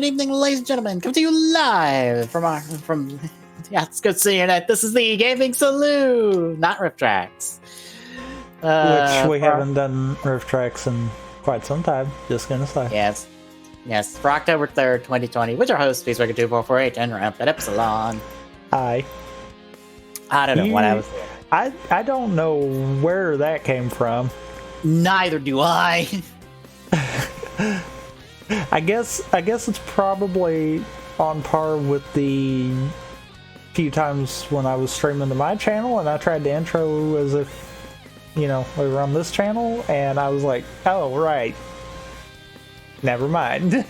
good evening, ladies and gentlemen. Coming to you live from yeah, it's good seeing you. This is the Gaming Saloon, not Rift Tracks. Which we haven't done Rift Tracks in quite some time, just gonna say. Yes, for October 3rd, 2020, with your host, Peacemaker2448, and Rampant Epsilon. Hi. I don't know what I was doing. I don't know where that came from. Neither do I. I guess it's probably on par with the few times when I was streaming to my channel and I tried to intro as if, you know, we were on this channel, and I was like, oh, right. Never mind.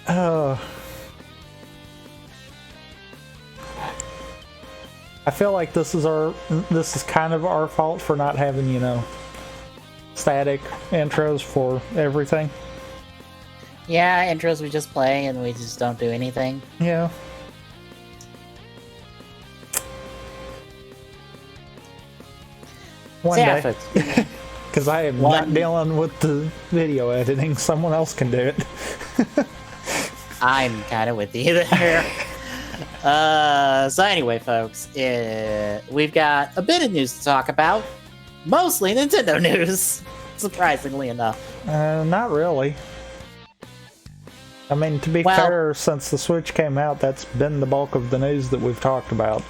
I feel like this is kind of our fault for not having, you know, static intros for everything. Yeah, intros we just play and we just don't do anything. Yeah. One day. Because I am not dealing with the video editing. Someone else can do it. I'm kind of with you there. So anyway, folks, we've got a bit of news to talk about. Mostly Nintendo news, surprisingly enough. Not really. I mean, to be fair, since the Switch came out, that's been the bulk of the news that we've talked about.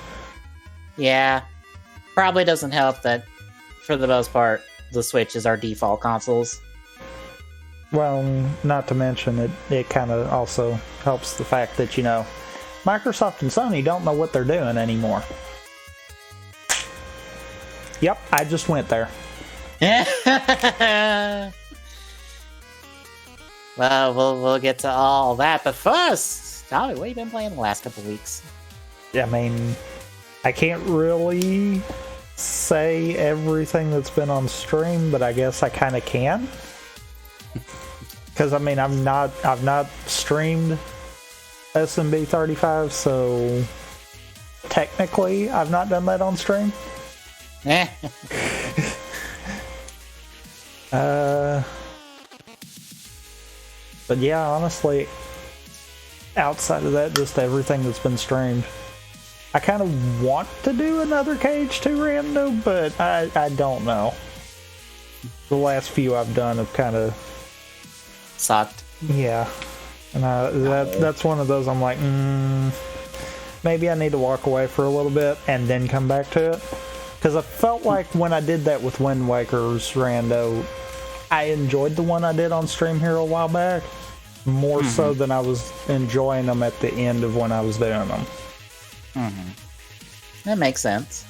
Yeah. Probably doesn't help that, for the most part, the Switch is our default consoles. Well, not to mention, it kind of also helps the fact that, you know, Microsoft and Sony don't know what they're doing anymore. Yep, I just went there. Well, we'll get to all that, but first, Tommy, what have you been playing the last couple weeks? I mean, I can't really say everything that's been on stream, but I guess I kind of can. Because I mean, I've not streamed SMB 35, so technically I've not done that on stream. But yeah, honestly, outside of that, just everything that's been streamed. I kind of want to do another Cage 2 rando, but I don't know. The last few I've done have kind of sucked. Yeah. And that's one of those I'm like, maybe I need to walk away for a little bit and then come back to it. Because I felt like when I did that with Wind Waker's rando, I enjoyed the one I did on stream here a while back, more so than I was enjoying them at the end of when I was doing them. That makes sense.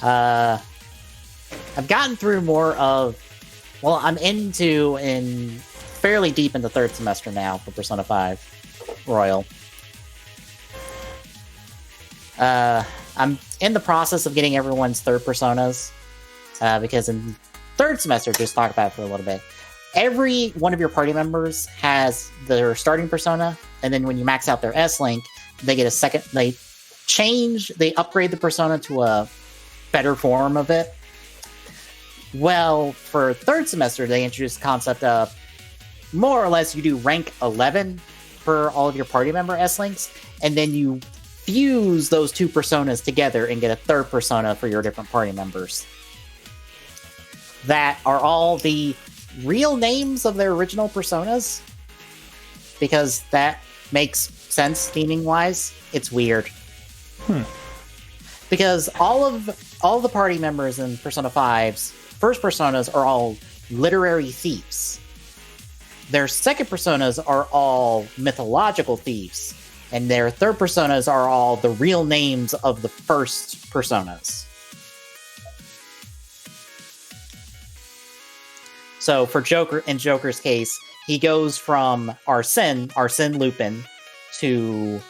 I've gotten through more of... Well, I'm fairly deep in the third semester now for Persona 5 Royal. I'm in the process of getting everyone's third personas, because in third semester, just talk about it for a little bit, every one of your party members has their starting persona, and then when you max out their S-Link, they get a second, they upgrade the persona to a better form of it. Well, for third semester, they introduced the concept of more or less you do rank 11 for all of your party member S-Links, and then you fuse those two personas together and get a third persona for your different party members. That are all the real names of their original personas, because that makes sense theming-wise. It's weird. Because all of the party members in Persona 5's first personas are all literary thieves. Their second personas are all mythological thieves. And their third personas are all the real names of the first personas. So for Joker, in Joker's case, he goes from Arsene Lupin, to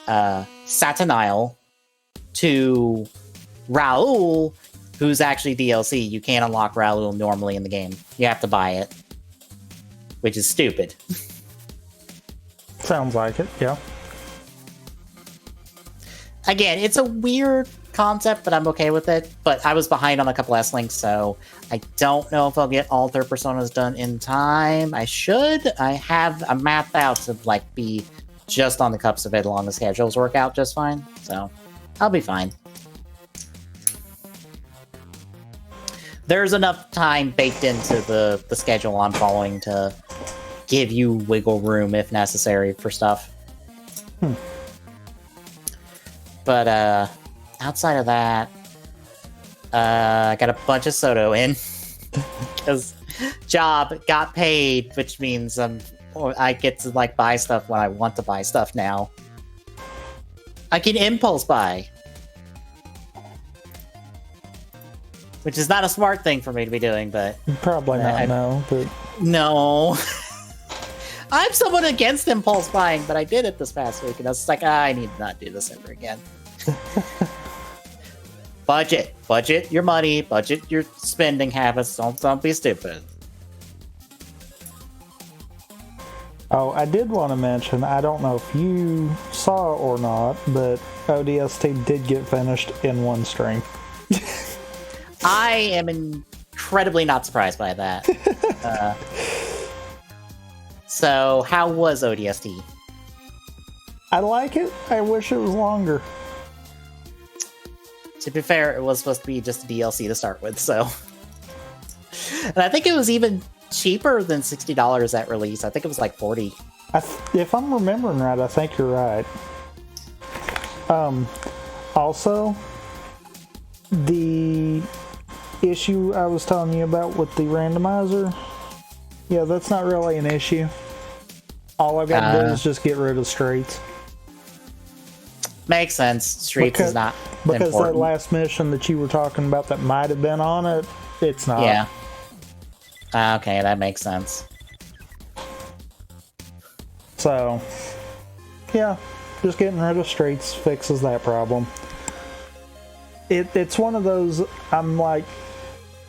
Saturnile, to Raoul, who's actually DLC. You can't unlock Raoul normally in the game. You have to buy it. Which is stupid. Sounds like it, yeah. Again, it's a weird concept, but I'm okay with it. But I was behind on a couple S-Links, so I don't know if I'll get all third personas done in time. I should. I have a mapped out to like be just on the cups of it, as long as schedules work out just fine. So I'll be fine. There's enough time baked into the schedule I'm following to give you wiggle room if necessary for stuff. But outside of that, I got a bunch of Soto in because job got paid, which means I get to like buy stuff when I want to buy stuff now. I can impulse buy, which is not a smart thing for me to be doing, but probably not. No. I'm somewhat against impulse buying, but I did it this past week, and I was like, I need to not do this ever again. Budget your money, budget your spending habits. Don't be stupid. Oh, I did want to mention, I don't know if you saw or not, but ODST did get finished in one stream. I am incredibly not surprised by that. So, how was ODST? I like it. I wish it was longer. To be fair, it was supposed to be just a DLC to start with, so... And I think it was even cheaper than $60 at release. I think it was like $40. If I'm remembering right, I think you're right. Also, the issue I was telling you about with the randomizer, yeah, that's not really an issue. All I've got to do is just get rid of streets. Makes sense. Streets is not because important. That last mission that you were talking about that might have been on it, it's not. Yeah. Okay, that makes sense. So, yeah, just getting rid of streets fixes that problem. It's one of those, I'm like,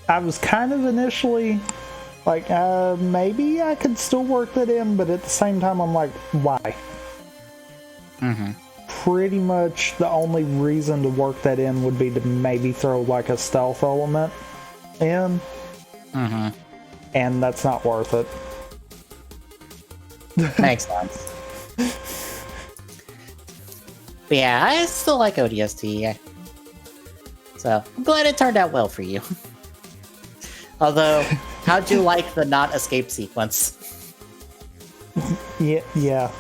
I was kind of initially like, maybe I could still work that in, but at the same time, I'm like, why? Pretty much the only reason to work that in would be to maybe throw like a stealth element in. And that's not worth it. Makes sense. But yeah, I still like ODST. So I'm glad it turned out well for you. Although, how'd you like the not escape sequence? Yeah.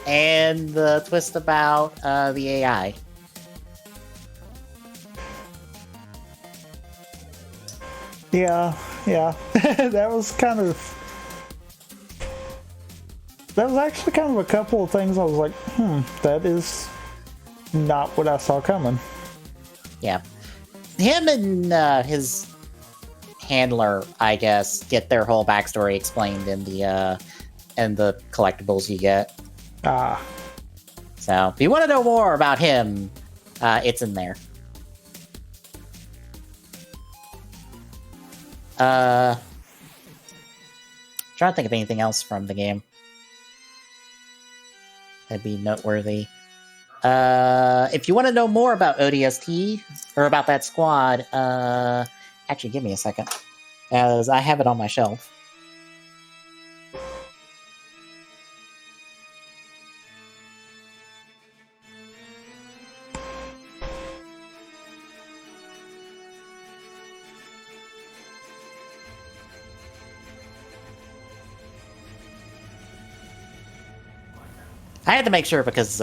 And the twist about the AI. Yeah. That was actually kind of a couple of things I was like, that is not what I saw coming. Yeah. Him and his handler, I guess, get their whole backstory explained in the collectibles you get. So if you want to know more about him, it's in there. Trying to think of anything else from the game that'd be noteworthy. If you want to know more about ODST or about that squad, actually give me a second, as I have it on my shelf. I had to make sure because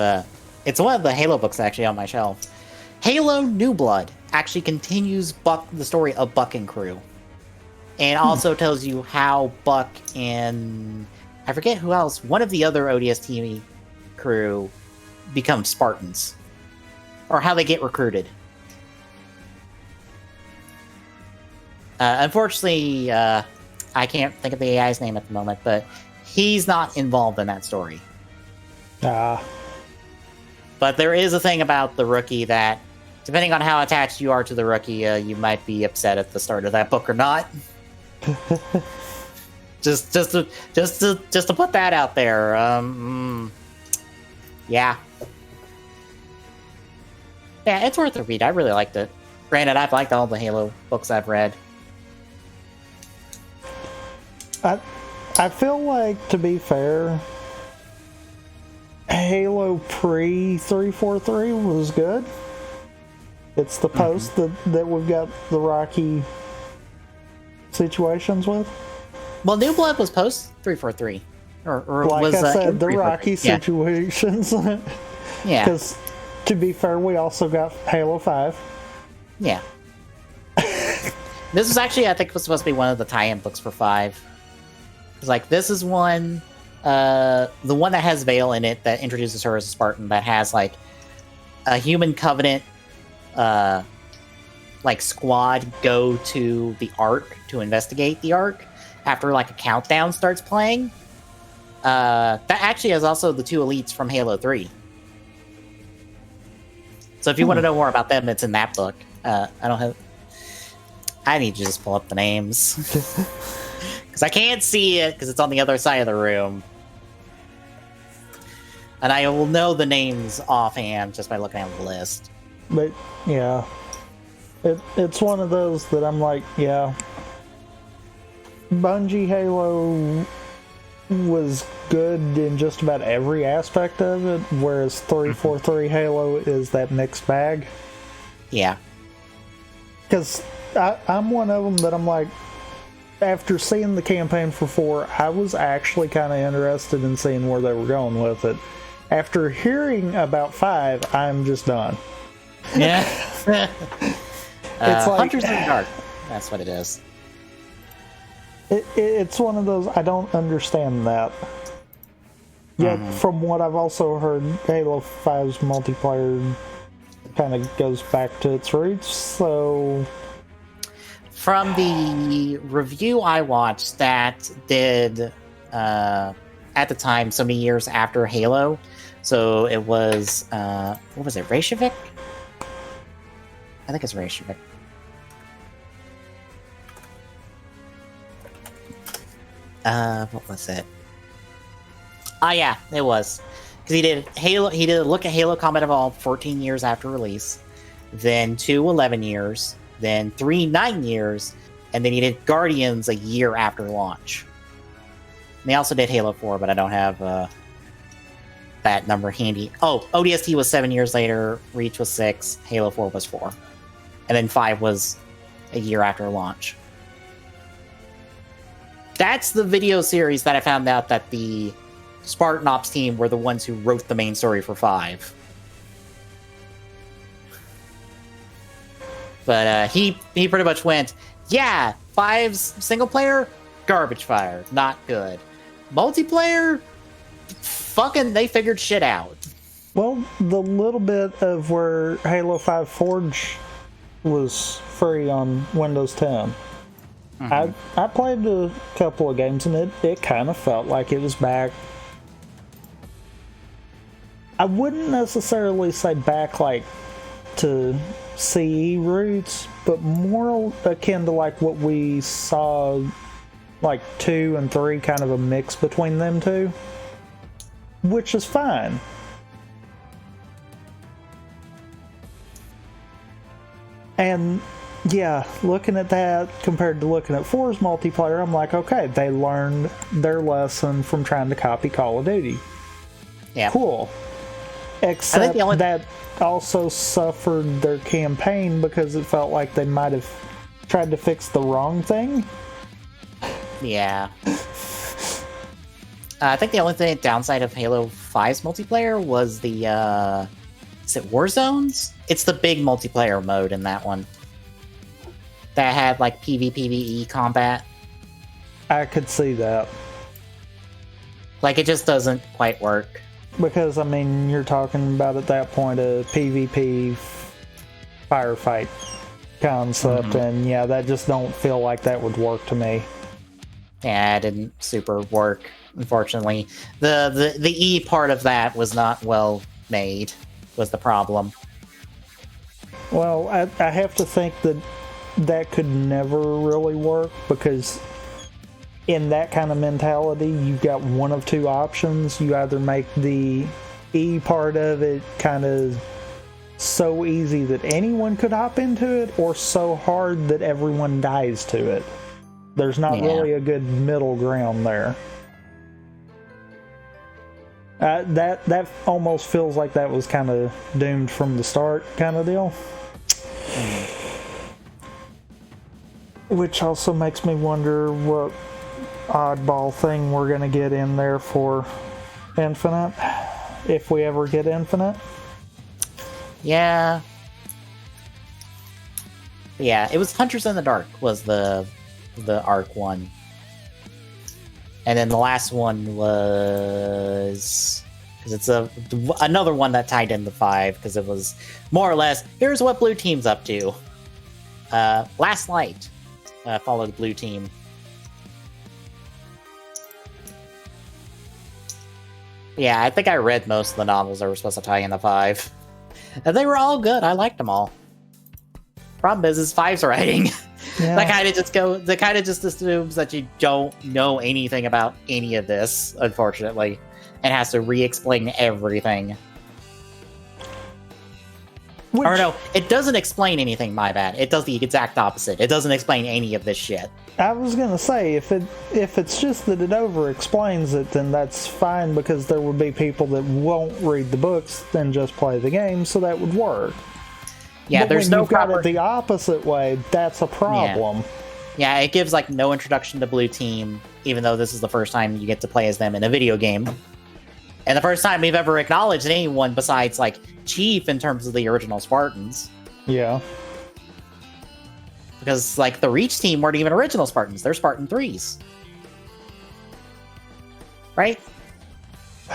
it's one of the Halo books actually on my shelf. Halo New Blood actually continues the story of Buck and crew. And also tells you how Buck and... I forget who else. One of the other ODST crew become Spartans. Or how they get recruited. Unfortunately, I can't think of the AI's name at the moment, but he's not involved in that story. But there is a thing about the rookie that, depending on how attached you are to the rookie, you might be upset at the start of that book or not. just to put that out there. Yeah. Yeah, it's worth a read. I really liked it. Granted, I've liked all the Halo books I've read. I feel like, to be fair, Halo pre 343 was good. It's the post that we've got the rocky situations with. Well, New Blood was post 343. Or like was, I said, the rocky situations. Yeah. Because, to be fair, we also got Halo 5. Yeah. This was actually, I think, was supposed to be one of the tie-in books for 5. It's like, this is one, the one that has Vale in it that introduces her as a Spartan, that has, like, a human Covenant, like, squad go to the Ark to investigate the Ark after, like, a countdown starts playing. That actually is also the 2 elites from Halo 3. So if you want to know more about them, it's in that book. I need to just pull up the names. Because I can't see it, because it's on the other side of the room. And I will know the names offhand just by looking at the list. But, yeah. It's one of those that I'm like, yeah. Bungie Halo was good in just about every aspect of it, whereas 343 Halo is that mixed bag. Yeah. Because I'm one of them that I'm like, after seeing the campaign for 4, I was actually kind of interested in seeing where they were going with it. After hearing about 5, I'm just done. Yeah. It's like Hunters in the Dark. That's what it is. It's one of those, I don't understand that. Yet, from what I've also heard, Halo 5's multiplayer kind of goes back to its roots, so... From the review I watched that did, at the time, so many years after Halo, so it was, what was it, Reykjavik? I think it's Reykjavik. What was it? Ah, yeah, it was. Because he did a look at Halo Combat Evolved 14 years after release, then 2 11 years, then 3 9 years, and then he did Guardians a year after launch. And they also did Halo 4, but I don't have that number handy. Oh, ODST was 7 years later, Reach was 6, Halo 4 was 4. And then 5 was a year after launch. That's the video series that I found out that the Spartan Ops team were the ones who wrote the main story for 5. But he pretty much went, yeah, 5's single player, garbage fire, not good. Multiplayer, fucking, they figured shit out. Well, the little bit of where Halo 5 Forge was free on Windows 10. I played a couple of games and it kind of felt like it was back. I wouldn't necessarily say back like to CE roots, but more akin to like what we saw like 2 and 3, kind of a mix between them two, which is fine. And yeah, looking at that compared to looking at 4's multiplayer, I'm like, okay, they learned their lesson from trying to copy Call of Duty. Yeah. Cool. Except that also suffered their campaign because it felt like they might have tried to fix the wrong thing. Yeah. I think the only downside of Halo 5's multiplayer was the, is it Warzones? It's the big multiplayer mode in that one. That had, like, PvPvE combat. I could see that. Like, it just doesn't quite work. Because, I mean, you're talking about at that point a PvP firefight concept, and yeah, that just don't feel like that would work to me. Yeah, it didn't super work, unfortunately. The E part of that was not well made, was the problem. Well, I have to think that could never really work, because in that kind of mentality, you've got one of two options. You either make the E part of it kind of so easy that anyone could hop into it, or so hard that everyone dies to it. There's not really a good middle ground there. That almost feels like that was kind of doomed from the start kind of deal. Which also makes me wonder what oddball thing we're going to get in there for Infinite, if we ever get Infinite. Yeah, it was Hunters in the Dark was the arc one, and then the last one was, because it's another one that tied into 5, because it was more or less, here's what Blue Team's up to. Last Light followed Blue Team. Yeah, I think I read most of the novels that were supposed to tie into 5. And they were all good. I liked them all. Problem is 5's writing. Yeah. That kind of just assumes that you don't know anything about any of this, unfortunately, and has to re-explain everything. Or no, it doesn't explain anything, my bad. It does the exact opposite. It doesn't explain any of this shit. I was gonna say, if it's just that it over-explains it, then that's fine, because there would be people that won't read the books and just play the game, so that would work. Yeah, but there's when no you've got it the opposite way, that's a problem. Yeah, it gives like no introduction to Blue Team, even though this is the first time you get to play as them in a video game. And the first time we've ever acknowledged anyone besides, like, Chief in terms of the original Spartans. Yeah. Because, like, the Reach team weren't even original Spartans. They're Spartan 3s. Right?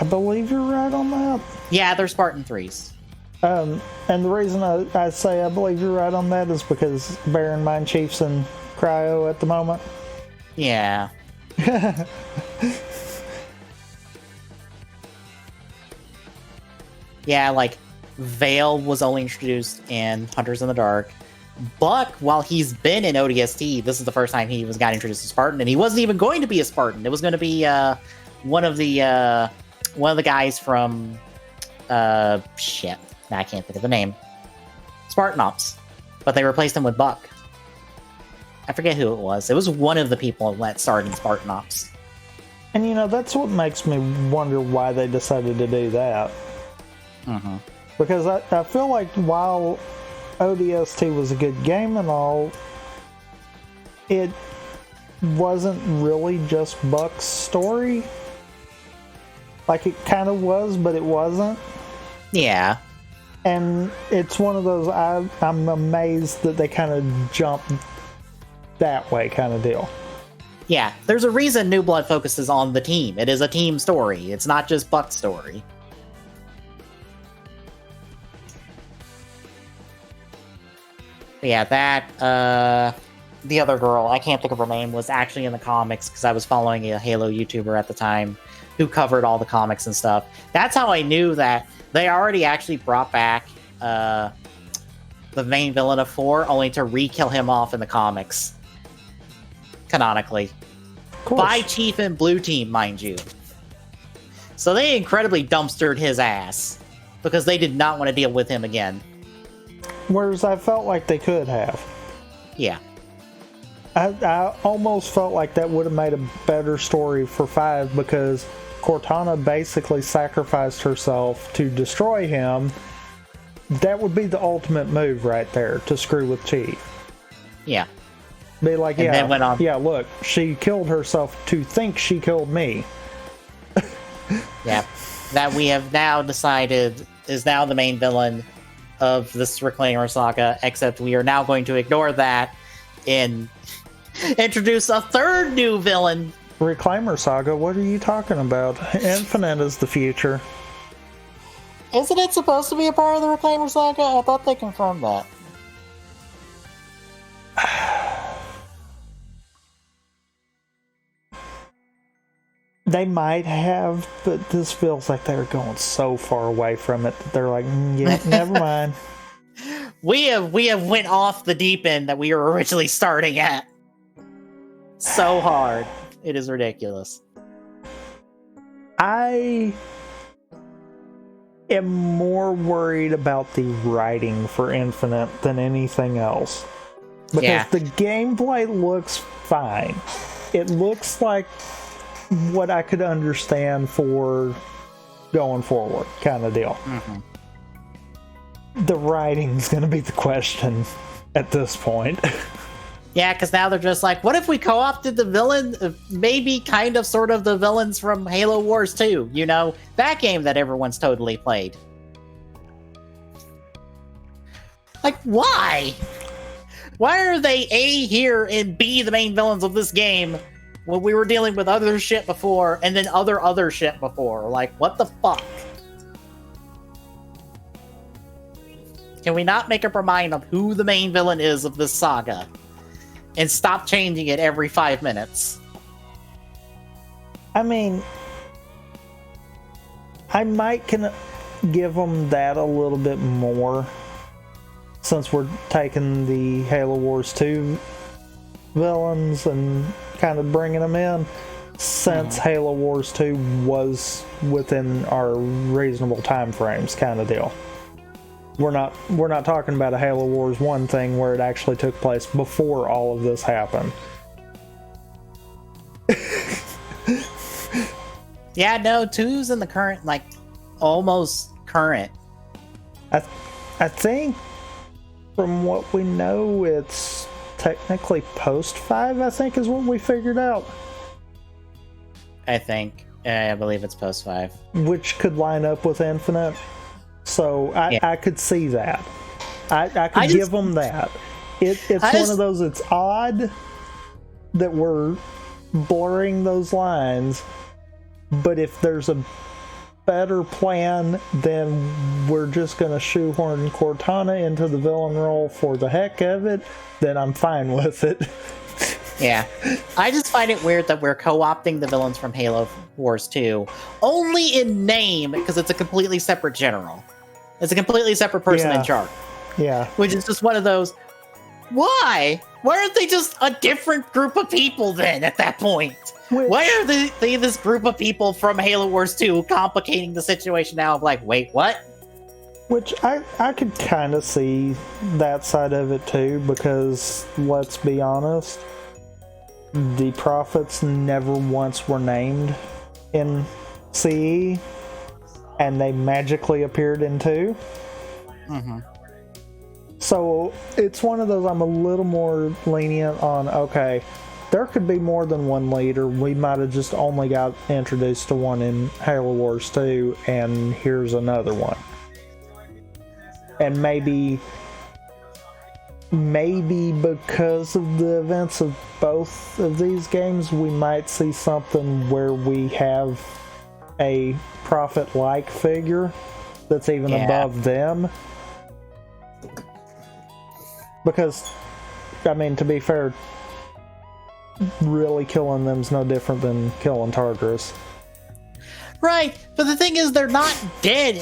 I believe you're right on that. Yeah, they're Spartan 3s. And the reason I say I believe you're right on that is because bear in mind Chief's in cryo at the moment. Yeah. Yeah, like, Vale was only introduced in Hunters in the Dark. Buck, while he's been in ODST, this is the first time he got introduced to Spartan, and he wasn't even going to be a Spartan. It was going to be one of the guys from shit. I can't think of the name. Spartan Ops, but they replaced him with Buck. I forget who it was. It was one of the people that started in Spartan Ops. And that's what makes me wonder why they decided to do that. Mm-hmm. Because I feel like while ODST was a good game and all, it wasn't really just Buck's story. Like, it kind of was, but it wasn't. Yeah. And it's one of those, I'm amazed that they kind of jumped that way kind of deal. Yeah, there's a reason New Blood focuses on the team. It is a team story. It's not just Buck's story. But yeah, that, the other girl, I can't think of her name, was actually in the comics, because I was following a Halo YouTuber at the time who covered all the comics and stuff. That's how I knew that they already actually brought back the main villain of 4, only to re-kill him off in the comics. Canonically. By Chief and Blue Team, mind you. So they incredibly dumpstered his ass, because they did not want to deal with him again. Whereas I felt like they could have. Yeah. I almost felt like that would have made a better story for 5, because Cortana basically sacrificed herself to destroy him. That would be the ultimate move right there, to screw with Chief. Yeah. Be like, and then went on. Yeah, look, she killed herself to think she killed me. Yeah. That we have now decided is now the main villain of this Reclaimer saga, except we are now going to ignore that and introduce a third new villain. Reclaimer saga? What are you talking about? Infinite is the future. Isn't it supposed to be a part of the Reclaimer saga? I thought they confirmed that. They might have, but this feels like they're going so far away from it that they're like, yeah, never mind. We have went off the deep end that we were originally starting at. So hard. It is ridiculous. I am more worried about the writing for Infinite than anything else. Because the gameplay looks fine. It looks like what I could understand for going forward, kind of deal. Mm-hmm. The writing's going to be the question at this point. Yeah, because now they're just like, what if we co-opted the villain, maybe kind of sort of the villains from Halo Wars 2, you know? That game that everyone's totally played. Like, why? Why are they A, here, and B, the main villains of this game when we were dealing with other shit before, and then other shit before? Like, what the fuck? Can we not make up our mind of who the main villain is of this saga? And stop changing it every 5 minutes? I mean, I might give them that a little bit more, since we're taking the Halo Wars 2 villains and kind of bringing them in, since Halo Wars 2 was within our reasonable time frames, kind of deal. We're not talking about a Halo Wars 1 thing where it actually took place before all of this happened. Yeah, no, 2's in the current, like, almost current. I think, from what we know, it's technically post 5, I think is what we figured out. I think. I believe it's post 5. Which could line up with Infinite. So I could see that. I could give them that. It's one of those, it's odd that we're blurring those lines, but if there's a better plan, then we're just going to shoehorn Cortana into the villain role for the heck of it, then I'm fine with it. Yeah. I just find it weird that we're co-opting the villains from Halo Wars 2 only in name, because it's a completely separate general. It's a completely separate person in charge. Yeah. Which is just one of those, why? Why aren't they just a different group of people then at that point? Why are they this group of people from Halo Wars 2 complicating the situation now of like, wait, what? Which I could kind of see that side of it too, because let's be honest, the Prophets never once were named in CE, and they magically appeared in 2. Mm-hmm. So it's one of those, I'm a little more lenient on, okay, there could be more than one leader. We might have just only got introduced to one in Halo Wars 2, and here's another one. And maybe because of the events of both of these games, we might see something where we have a Prophet-like figure that's even above them. Because, I mean, to be fair, really killing them's no different than killing Tartarus. Right, but the thing is, they're not dead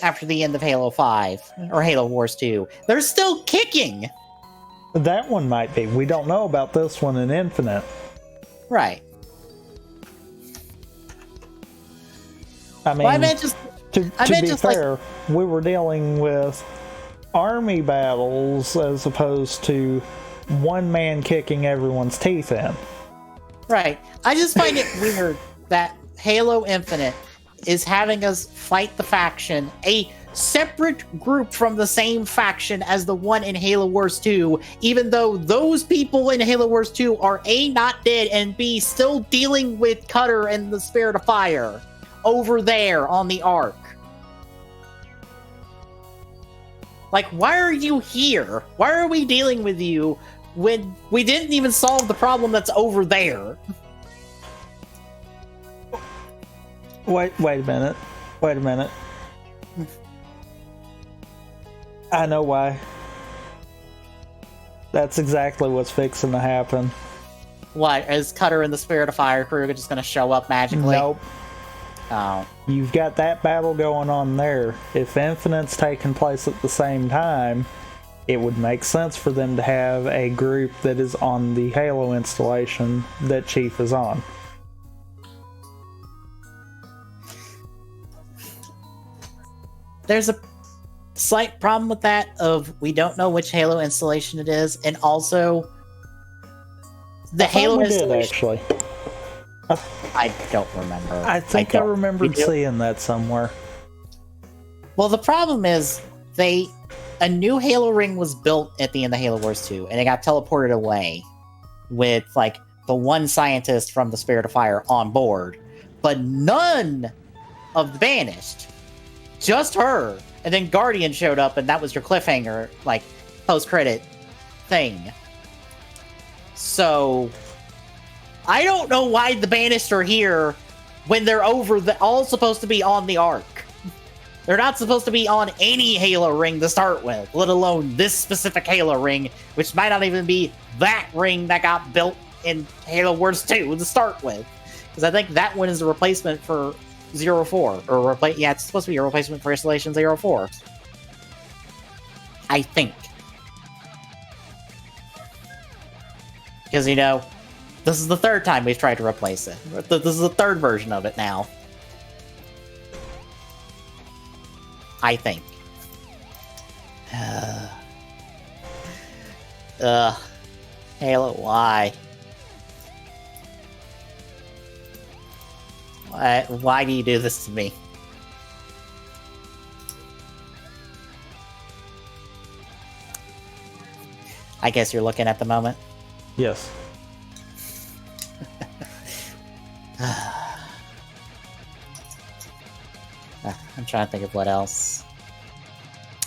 after the end of Halo 5 or Halo Wars 2. They're still kicking. That one might be. We don't know about this one in Infinite. Right. I mean, to be fair, we were dealing with army battles as opposed to one man kicking everyone's teeth in. Right. I just find it weird that Halo Infinite is having us fight the faction, a separate group from the same faction as the one in Halo Wars 2, even though those people in Halo Wars 2 are A, not dead, and B, still dealing with Cutter and the Spirit of Fire over there on the Ark. Like, why are you here? Why are we dealing with you when we didn't even solve the problem that's over there? Wait a minute. I know why. That's exactly what's fixing to happen. What, is Cutter and the Spirit of Fire crew just going to show up magically? Nope. Oh. You've got that battle going on there. If Infinite's taking place at the same time, it would make sense for them to have a group that is on the Halo installation that Chief is on. there's a slight problem with that of we don't know which Halo installation it is, and also the Halo installation. Actually, I don't remember. I think I remembered seeing that somewhere. Well, the problem is a new Halo ring was built at the end of Halo Wars 2, and it got teleported away with like the one scientist from the Spirit of Fire on board, but none of the Banished, just her. And then Guardian showed up, and that was your cliffhanger, like post-credit thing. So I don't know why the Banished are here when they're all supposed to be on the Ark. They're not supposed to be on any Halo ring to start with, let alone this specific Halo ring, which might not even be that ring that got built in Halo Wars 2 to start with. Because I think that one is a replacement for 04. Yeah, it's supposed to be a replacement for Installation 04. I think. Because, this is the third time we've tried to replace it. This is the third version of it now. I think. Halo, why? Why do you do this to me? I guess you're looking at the moment? Yes. I'm trying to think of what else.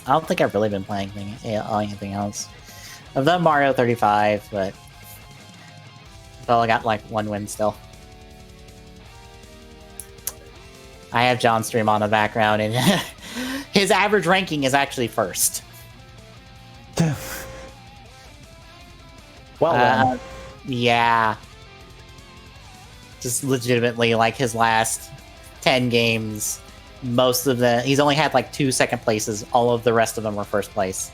I don't think I've really been playing anything else. I've done Mario 35, but I've only got like one win still. I have John stream on the background, and his average ranking is actually first. Well, yeah. Just legitimately, like his last 10 games, most of he's only had like 2 second places. All of the rest of them were first place.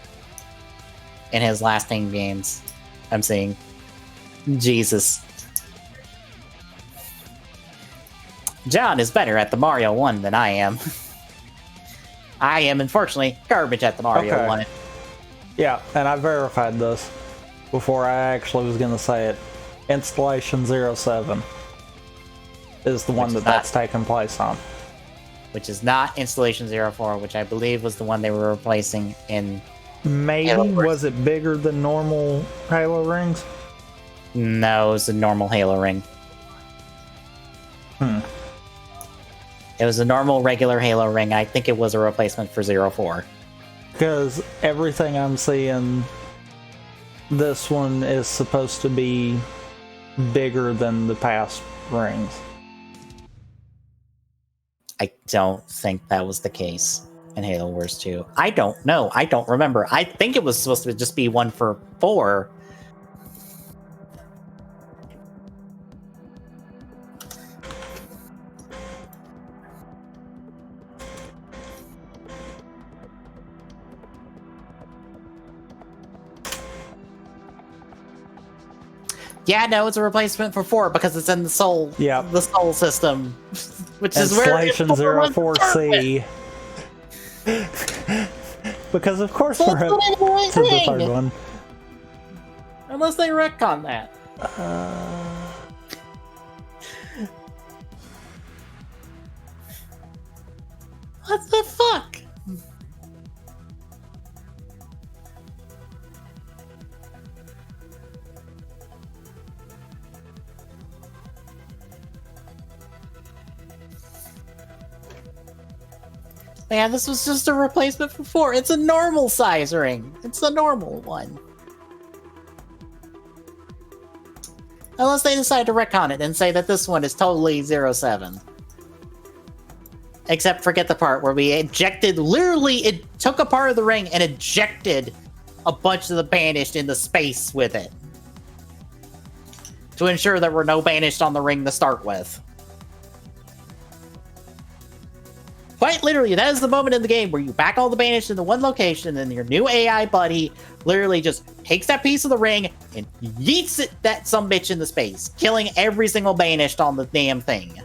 In his last 10 games, I'm seeing. Jesus. John is better at the Mario 1 than I am. I am, unfortunately, garbage at the Mario 1. Yeah, and I verified this before I actually was going to say it. Installation 07 is the one that's taking place on. Which is not Installation 04, which I believe was the one they were replacing in... Maybe, was it bigger than normal Halo rings? No, it was a normal Halo ring. It was a normal, regular Halo ring. I think it was a replacement for 04. Because everything I'm seeing, this one is supposed to be bigger than the past rings. I don't think that was the case in Halo Wars 2. I don't know. I don't remember. I think it was supposed to just be one for 4. Yeah, no, it's a replacement for 4 because it's in the Soul. Yeah, the Soul system, which is Installation 04C. Because of course we're up to the third one. Unless they retcon that. What the fuck? Man, this was just a replacement for 4. It's a normal size ring. It's the normal one. Unless they decide to retcon it and say that this one is totally 07. Except forget the part where we ejected, literally, it took a part of the ring and ejected a bunch of the Banished into space with it. To ensure there were no Banished on the ring to start with. Quite literally, that is the moment in the game where you back all the Banished into one location, and your new AI buddy literally just takes that piece of the ring and yeets that sumbitch into space, killing every single Banished on the damn thing.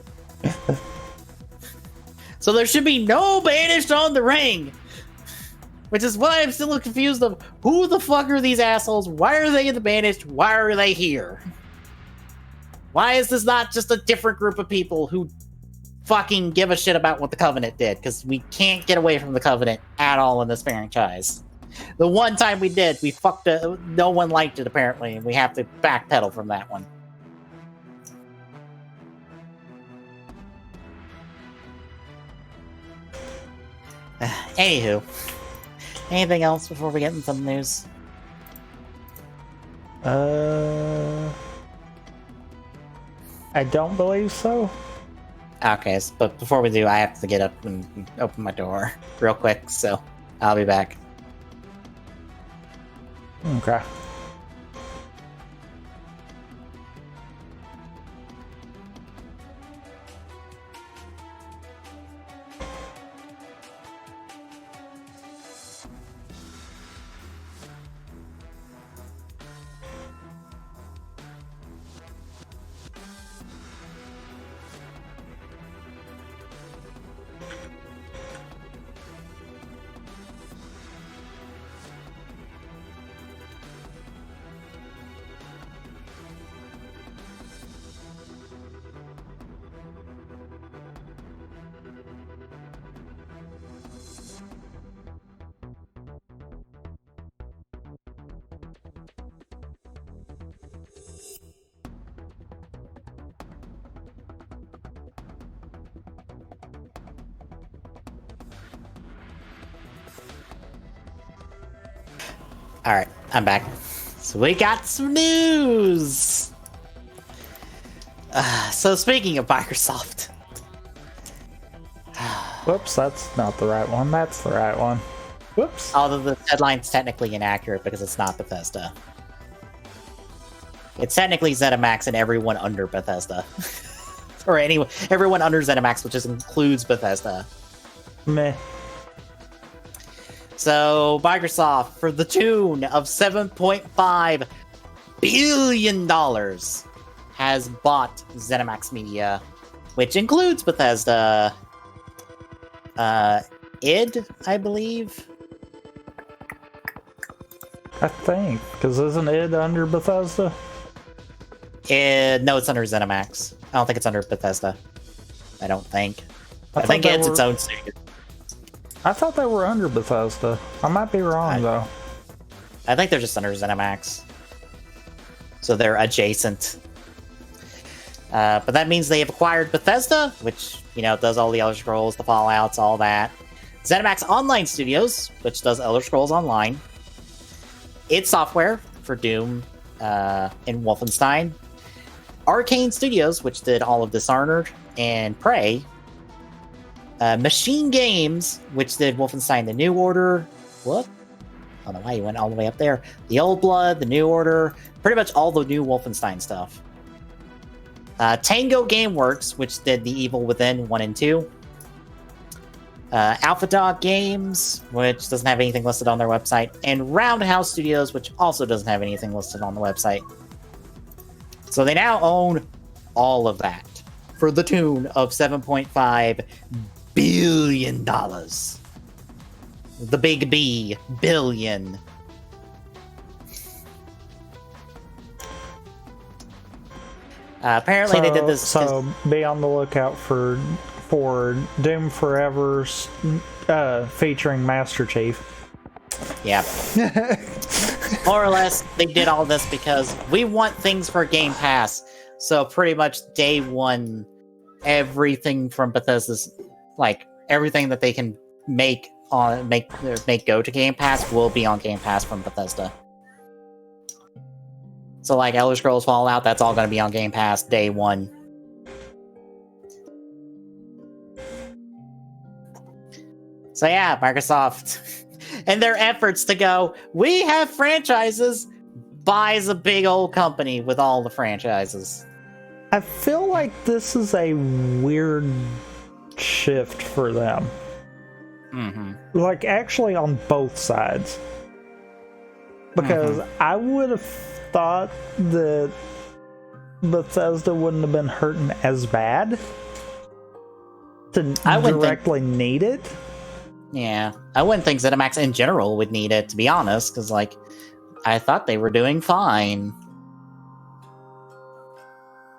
So there should be no banished on the ring. Which is why I'm still confused of who the fuck are these assholes? Why are they in the banished? Why are they here? Why is this not just a different group of people who fucking give a shit about what the Covenant did? Because we can't get away from the Covenant at all in this franchise. The one time we did, we fucked it. No one liked it, apparently, and we have to backpedal from that one. Anywho. Anything else before we get into some news? I don't believe so. Okay, but before we do, I have to get up and open my door real quick, so I'll be back. Okay. Alright, I'm back. So we got some news! So speaking of Microsoft... Whoops, that's not the right one. That's the right one. Whoops. Although the headline's technically inaccurate because it's not Bethesda. It's technically ZeniMax and everyone under Bethesda. Or everyone under ZeniMax, which includes Bethesda. Meh. So, Microsoft, for the tune of $7.5 billion, has bought ZeniMax Media, which includes Bethesda, id, I believe. I think, because isn't id under Bethesda? No, it's under ZeniMax. I don't think it's under Bethesda. I don't think. I think it's its own studio. I thought they were under Bethesda. I might be wrong, though. I think they're just under ZeniMax. So they're adjacent. But that means they have acquired Bethesda, which, does all the Elder Scrolls, the Fallouts, all that. ZeniMax Online Studios, which does Elder Scrolls Online. id Software for Doom and Wolfenstein. Arcane Studios, which did all of Dishonored and Prey. Machine Games, which did Wolfenstein The New Order. What? I don't know why you went all the way up there. The Old Blood, The New Order. Pretty much all the new Wolfenstein stuff. Tango Gameworks, which did The Evil Within 1 and 2. Alpha Dog Games, which doesn't have anything listed on their website. And Roundhouse Studios, which also doesn't have anything listed on the website. So they now own all of that for the tune of $7.5 billion. The big B, billion. Apparently they did this. So be on the lookout for Doom Forever featuring Master Chief. Yeah. More or less, they did all this because we want things for Game Pass. So pretty much day one, everything from Bethesda's, everything that they can make go to Game Pass will be on Game Pass from Bethesda. So Elder Scrolls Fallout, that's all going to be on Game Pass day one. So yeah, Microsoft and their efforts to go, we have franchises, buys a big old company with all the franchises. I feel like this is a weird shift for them. Mm-hmm. Actually on both sides. Because I would have thought that Bethesda wouldn't have been hurting as bad. to I wouldn't directly need it. Yeah, I wouldn't think ZeniMax in general would need it, to be honest, because like I thought they were doing fine.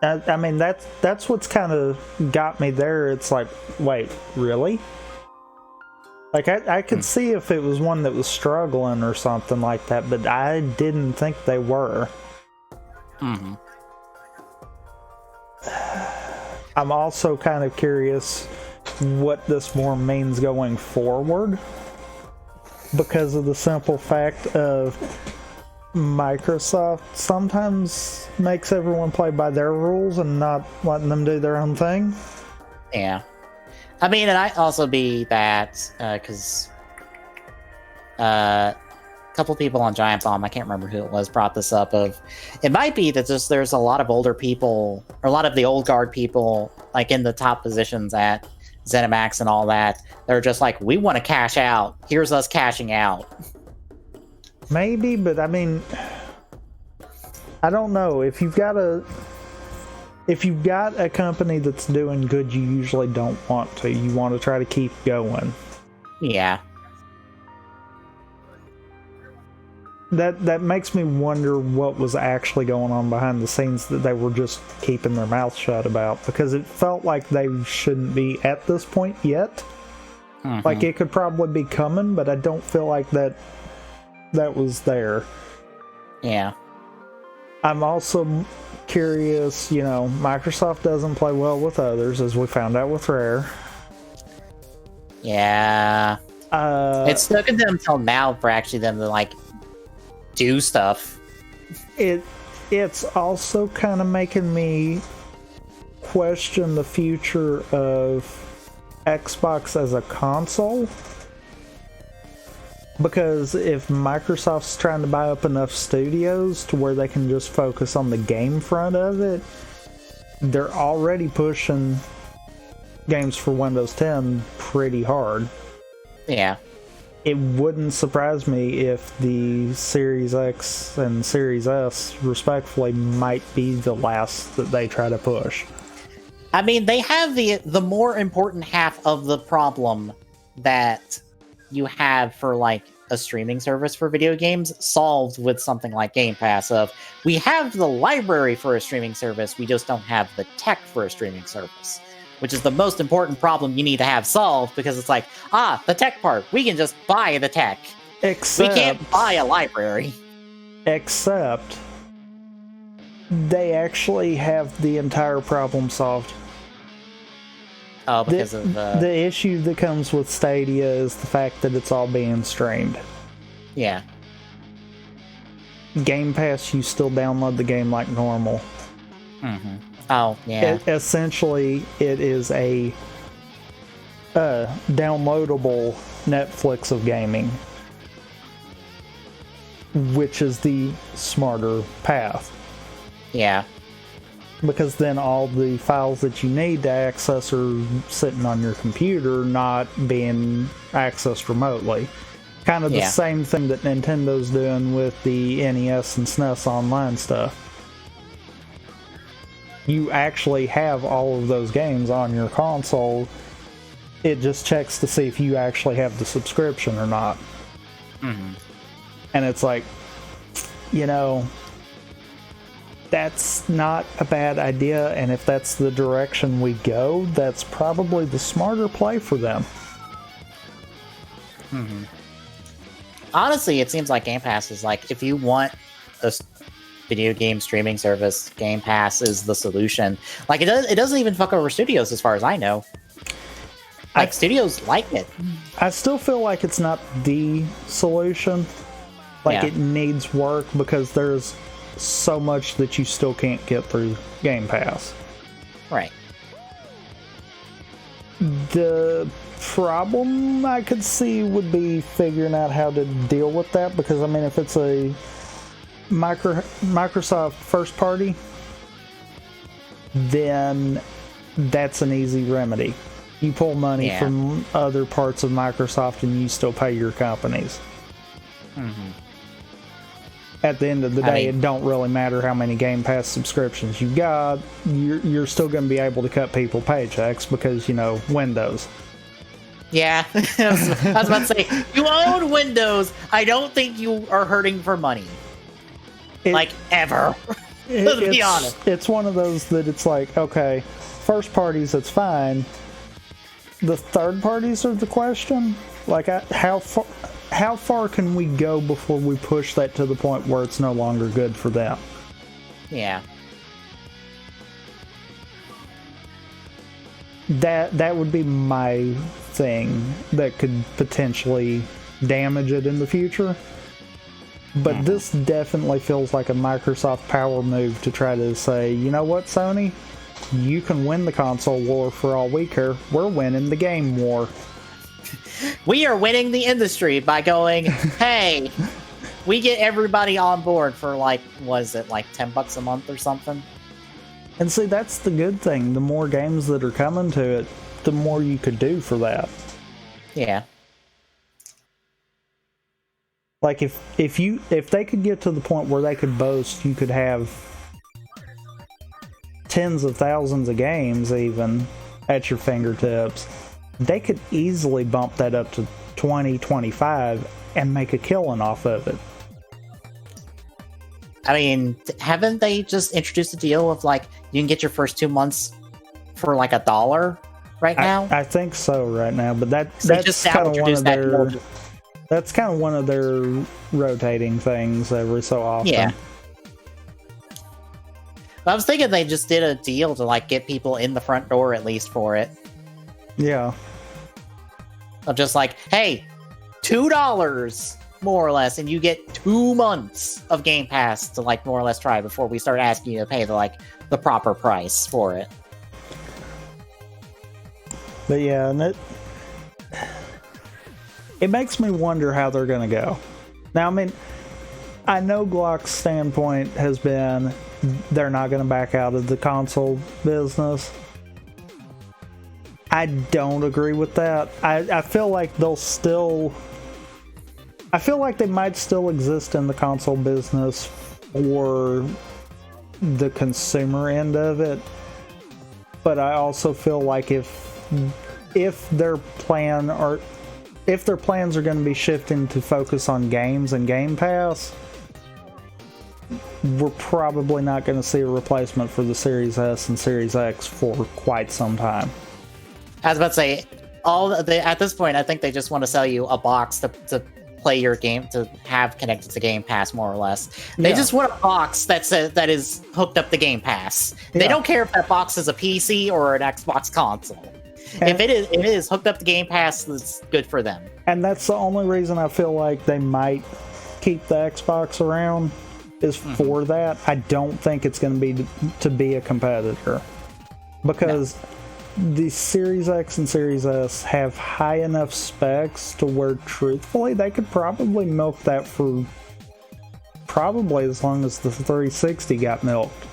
I mean, that's what's kind of got me there. It's like, wait, really? Like, I could see if it was one that was struggling or something like that, but I didn't think they were. Mm-hmm. I'm also kind of curious what this more means going forward, because of the simple fact of Microsoft sometimes makes everyone play by their rules and not letting them do their own thing. Yeah. I mean, it might also be that, because a couple people on Giant Bomb, I can't remember who it was, brought this up of, it might be that just there's a lot of older people, or a lot of the old guard people, like in the top positions at ZeniMax and all that, they're just like, we want to cash out. Here's us cashing out. Maybe, but I mean, I don't know. If you've got a company that's doing good, you usually don't want to. You want to try to keep going. Yeah. That makes me wonder what was actually going on behind the scenes that they were just keeping their mouth shut about, because it felt like they shouldn't be at this point yet. Mm-hmm. Like, it could probably be coming, but I don't feel like that was there. Yeah. I'm also curious, Microsoft doesn't play well with others, as we found out with Rare. Yeah. It's taken them until now for actually them to, like, do stuff. It's also kind of making me question the future of Xbox as a console. Because if Microsoft's trying to buy up enough studios to where they can just focus on the game front of it, they're already pushing games for Windows 10 pretty hard. Yeah. It wouldn't surprise me if the Series X and Series S, respectfully, might be the last that they try to push. I mean, they have the more important half of the problem that you have for like a streaming service for video games solved with something like Game Pass of, we have the library for a streaming service, we just don't have the tech for a streaming service, which is the most important problem you need to have solved, because it's like, the tech part, we can just buy the tech. We can't buy a library. Except they actually have the entire problem solved. Oh, because of the issue that comes with Stadia is the fact that it's all being streamed. Yeah. Game Pass, you still download the game like normal. Mm-hmm. Oh, yeah. Essentially, it is a downloadable Netflix of gaming, which is the smarter path. Yeah. Because then all the files that you need to access are sitting on your computer, not being accessed remotely. Kind of the same thing that Nintendo's doing with the NES and SNES online stuff. You actually have all of those games on your console. It just checks to see if you actually have the subscription or not. Mm-hmm. And it's like, that's not a bad idea, and if that's the direction we go, that's probably the smarter play for them. Mm-hmm. Honestly, it seems like Game Pass is like, if you want a video game streaming service, Game Pass is the solution. Like, it doesn't even fuck over studios as far as I know. Like, studios like it. I still feel like it's not the solution. Like, it needs work, because there's so much that you still can't get through Game Pass. Right. The problem I could see would be figuring out how to deal with that, because, I mean, if it's a Microsoft first party, then that's an easy remedy. You pull money from other parts of Microsoft and you still pay your companies. Mm-hmm. at the end of the day, it don't really matter how many Game Pass subscriptions you got. You're still going to be able to cut people paychecks because, Windows. Yeah, I was about to say, you own Windows. I don't think you are hurting for money. Ever. Let's be honest. It's one of those that it's like, okay, first parties, it's fine. The third parties are the question. Like, how far can we go before we push that to the point where it's no longer good for them? Yeah. That would be my thing that could potentially damage it in the future. But this definitely feels like a Microsoft power move to try to say, you know what, Sony? You can win the console war for all we care. We're winning the game war. We are winning the industry by going, hey, we get everybody on board for was it $10 a month or something? And see, that's the good thing. The more games that are coming to it, the more you could do for that. Yeah. Like if they could get to the point where they could boast, you could have tens of thousands of games even at your fingertips. They could easily bump that up to 20, 25 and make a killing off of it. I mean, haven't they just introduced a deal of you can get your first 2 months for $1 right now? I think so right now, but that's kind of one of their one of their rotating things every so often. Yeah. I was thinking they just did a deal to get people in the front door at least for it. Yeah. Of just hey, $2 more or less, and you get 2 months of Game Pass to more or less try before we start asking you to pay the proper price for it. But yeah, and it makes me wonder how they're going to go. Now, I mean, I know Glock's standpoint has been they're not going to back out of the console business. I don't agree with that. I feel like they'll still... I feel like they might still exist in the console business for the consumer end of it. But I also feel like if their plans are going to be shifting to focus on games and Game Pass, we're probably not going to see a replacement for the Series S and Series X for quite some time. I was about to say, at this point, I think they just want to sell you a box to play your game, to have connected to Game Pass, more or less. They just want a box that is hooked up to Game Pass. They don't care if that box is a PC or an Xbox console. If it is hooked up to Game Pass, it's good for them. And that's the only reason I feel like they might keep the Xbox around is for that. I don't think it's going to be a competitor because the Series X and Series S have high enough specs to where, truthfully, they could probably milk that for probably as long as the 360 got milked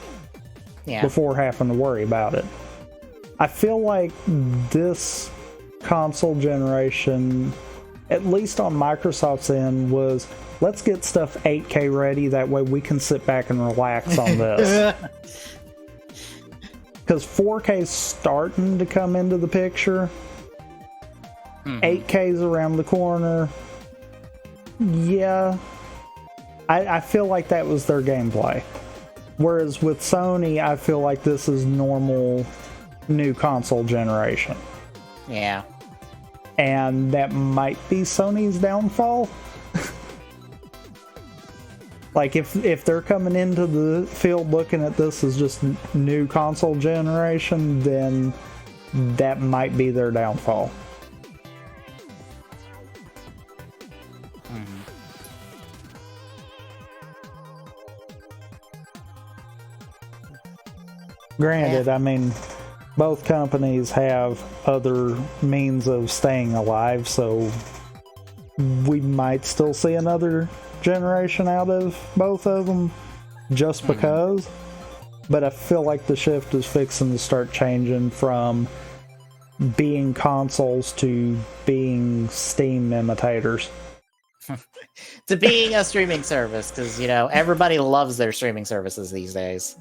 before having to worry about it. I feel like this console generation, at least on Microsoft's end, was let's get stuff 8K ready, that way we can sit back and relax on this. Because 4K is starting to come into the picture. 8K is around the corner. Yeah. I feel like that was their gameplay. Whereas with Sony, I feel like this is normal new console generation. Yeah. And that might be Sony's downfall. Like, if they're coming into the field looking at this as just new console generation, then that might be their downfall. Granted, I mean, both companies have other means of staying alive, so we might still see another generation out of both of them just because. But I feel like the shift is fixing to start changing from being consoles to being Steam imitators. to being a streaming service, because everybody loves their streaming services these days,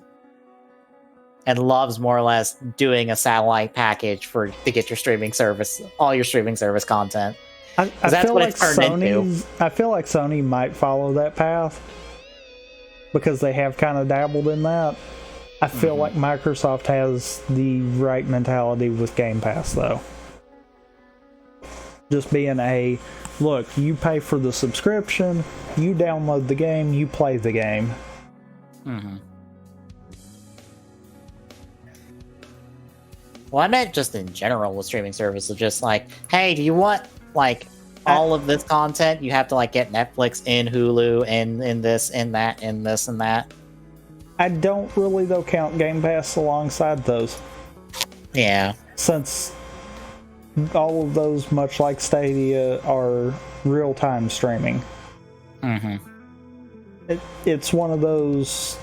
and loves more or less doing a satellite package to get your streaming service, all your streaming service content. I that's feel what like it's turned into. I feel like Sony might follow that path because they have kind of dabbled in that. I feel like Microsoft has the right mentality with Game Pass, though. Just being look, you pay for the subscription, you download the game, you play the game. Well, I meant just in general with streaming services, just like, hey, do you want all of this content? You have to get Netflix and Hulu and this and that and this and that. I don't really though count Game Pass alongside those. Yeah. Since all of those, much like Stadia, are real-time streaming. It's one of those.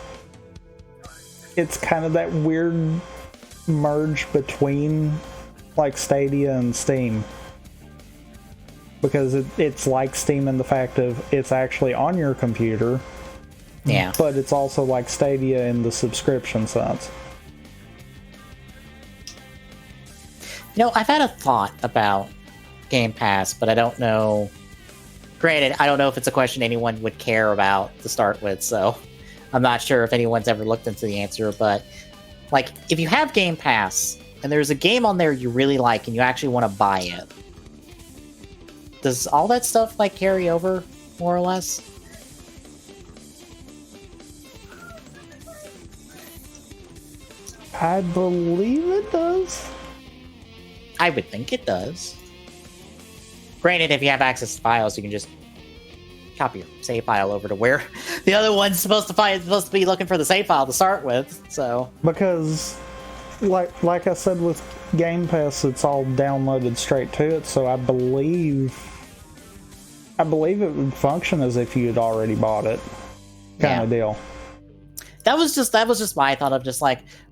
It's kind of that weird merge between Stadia and Steam, because it's like Steam in the fact of it's actually on your computer, but it's also like Stadia in the subscription sense. I've had a thought about Game Pass, but I don't know. Granted, I don't know if it's a question anyone would care about to start with, so I'm not sure if anyone's ever looked into the answer, but if you have Game Pass and there's a game on there you really like and you actually want to buy it, does all that stuff carry over more or less? I believe it does. I would think it does. Granted, if you have access to files, you can just copy your save file over to where the other one's supposed to be looking for the save file to start with. So because, like I said with Game Pass, it's all downloaded straight to it. So I believe it would function as if you had already bought it, kind of deal. That was just my thought of just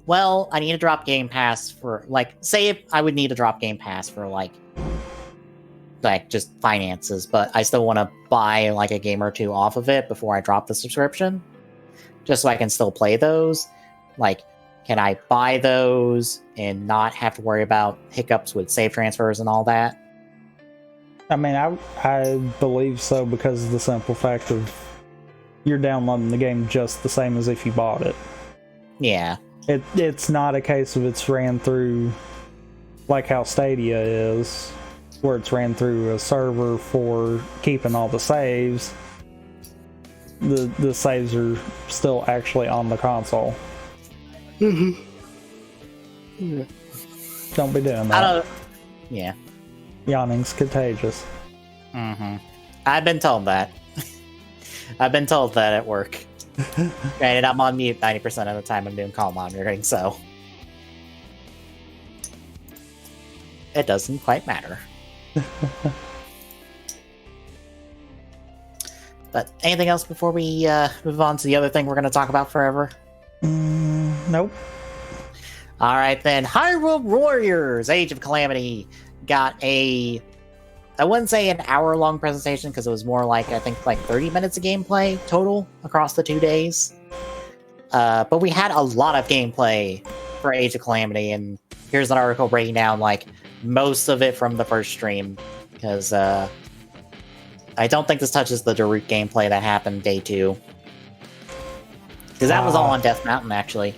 well, I need to drop Game Pass for say if I would need to drop Game Pass for just finances, but I still want to buy a game or two off of it before I drop the subscription, just so I can still play those. Can I buy those and not have to worry about hiccups with save transfers and all that? I mean, I believe so, because of the simple fact of you're downloading the game just the same as if you bought it. Yeah. It's not a case of it's ran through like how Stadia is, where it's ran through a server for keeping all the saves. The saves are still actually on the console. Yeah. Don't be doing that. Yeah. Yawning's contagious. I've been told that. I've been told that at work. Granted, I'm on mute 90% of the time I'm doing call monitoring, so it doesn't quite matter. But anything else before we move on to the other thing we're going to talk about forever? Nope. All right, then. Hyrule Warriors Age of Calamity got I wouldn't say an hour-long presentation, because it was more I think 30 minutes of gameplay total across the 2 days. But we had a lot of gameplay for Age of Calamity, and here's an article breaking down most of it from the first stream, because I don't think this touches the Daruk gameplay that happened day 2. Because that was all on Death Mountain, actually.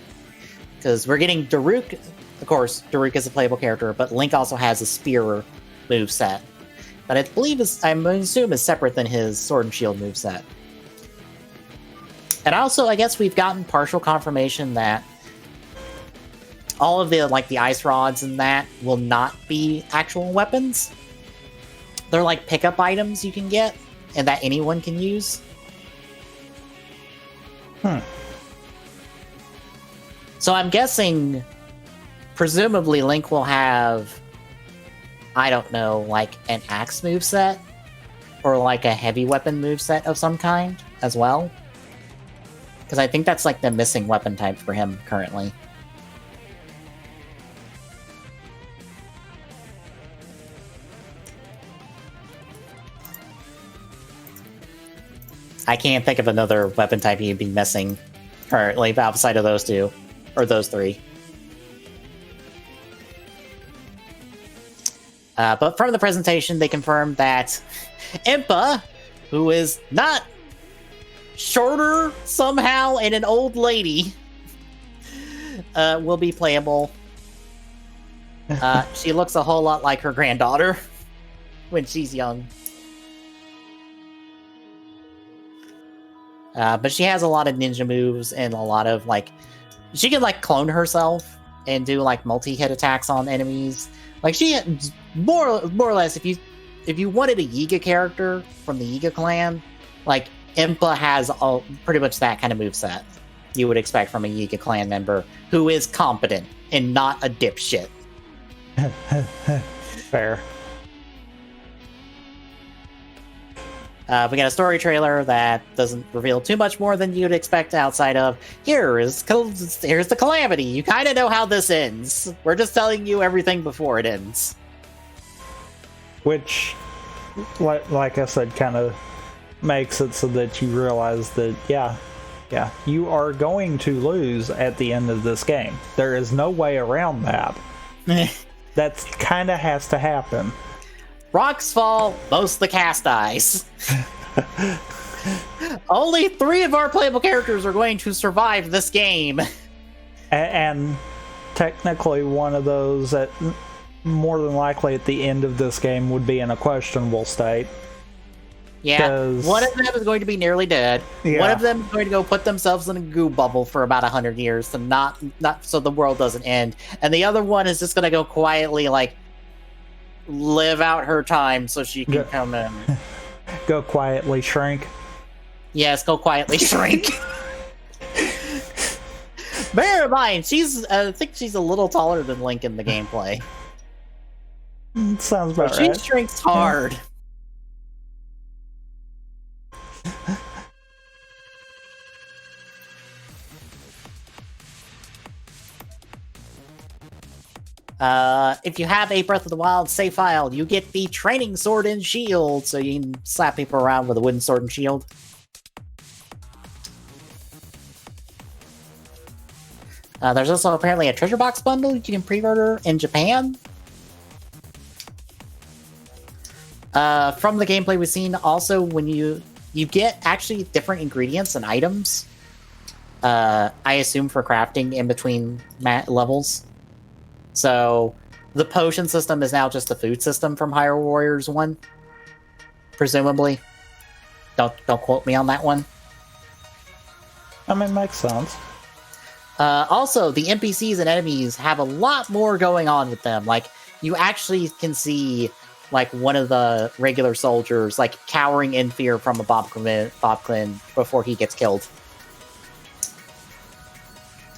Because we're getting Daruk. Of course, Daruk is a playable character, but Link also has a spear moveset that I believe I assume is separate than his Sword and Shield moveset. And also, I guess we've gotten partial confirmation that all of the the ice rods and that will not be actual weapons. They're pickup items you can get and that anyone can use. So I'm guessing, presumably, Link will have, I don't know, an axe moveset or a heavy weapon moveset of some kind as well. Because I think that's the missing weapon type for him currently. I can't think of another weapon type you'd be missing currently outside of those two, or those three. But from the presentation, they confirmed that Impa, who is not shorter somehow and an old lady, will be playable. She looks a whole lot like her granddaughter when she's young. But she has a lot of ninja moves and a lot of, like, she can, like, clone herself and do, like, multi-hit attacks on enemies. Like, she, more or less, if you wanted a Yiga character from the Yiga clan, like, Impa has pretty much that kind of moveset you would expect from a Yiga clan member who is competent and not a dipshit. Fair. We got a story trailer that doesn't reveal too much more than you'd expect outside of, here's the Calamity. You kind of know how this ends. We're just telling you everything before it ends. Which, like I said, kind of makes it so that you realize that, yeah, you are going to lose at the end of this game. There is no way around that. That kind of has to happen. Rocks fall, most the cast dies. Only 3 of our playable characters are going to survive this game. And technically one of those that more than likely at the end of this game would be in a questionable state. Yeah, one of them is going to be nearly dead. Yeah. One of them is going to go put themselves in a goo bubble for about 100 years to not so the world doesn't end. And the other one is just going to go quietly, like, live out her time so she can come in. Go quietly shrink. Yes, go quietly shrink. Bear in mind, I think she's a little taller than Link in the gameplay. Sounds about right. She shrinks hard. If you have a Breath of the Wild save file, you get the training sword and shield, so you can slap people around with a wooden sword and shield. There's also apparently a treasure box bundle you can pre-order in Japan. From the gameplay we've seen, also when you get actually different ingredients and items, I assume for crafting in between levels. So the potion system is now just the food system from Hyrule Warriors 1, presumably. Don't quote me on that one. I mean, makes sense. Also, the NPCs and enemies have a lot more going on with them. Like, you actually can see, like, one of the regular soldiers, like, cowering in fear from a Boblin before he gets killed.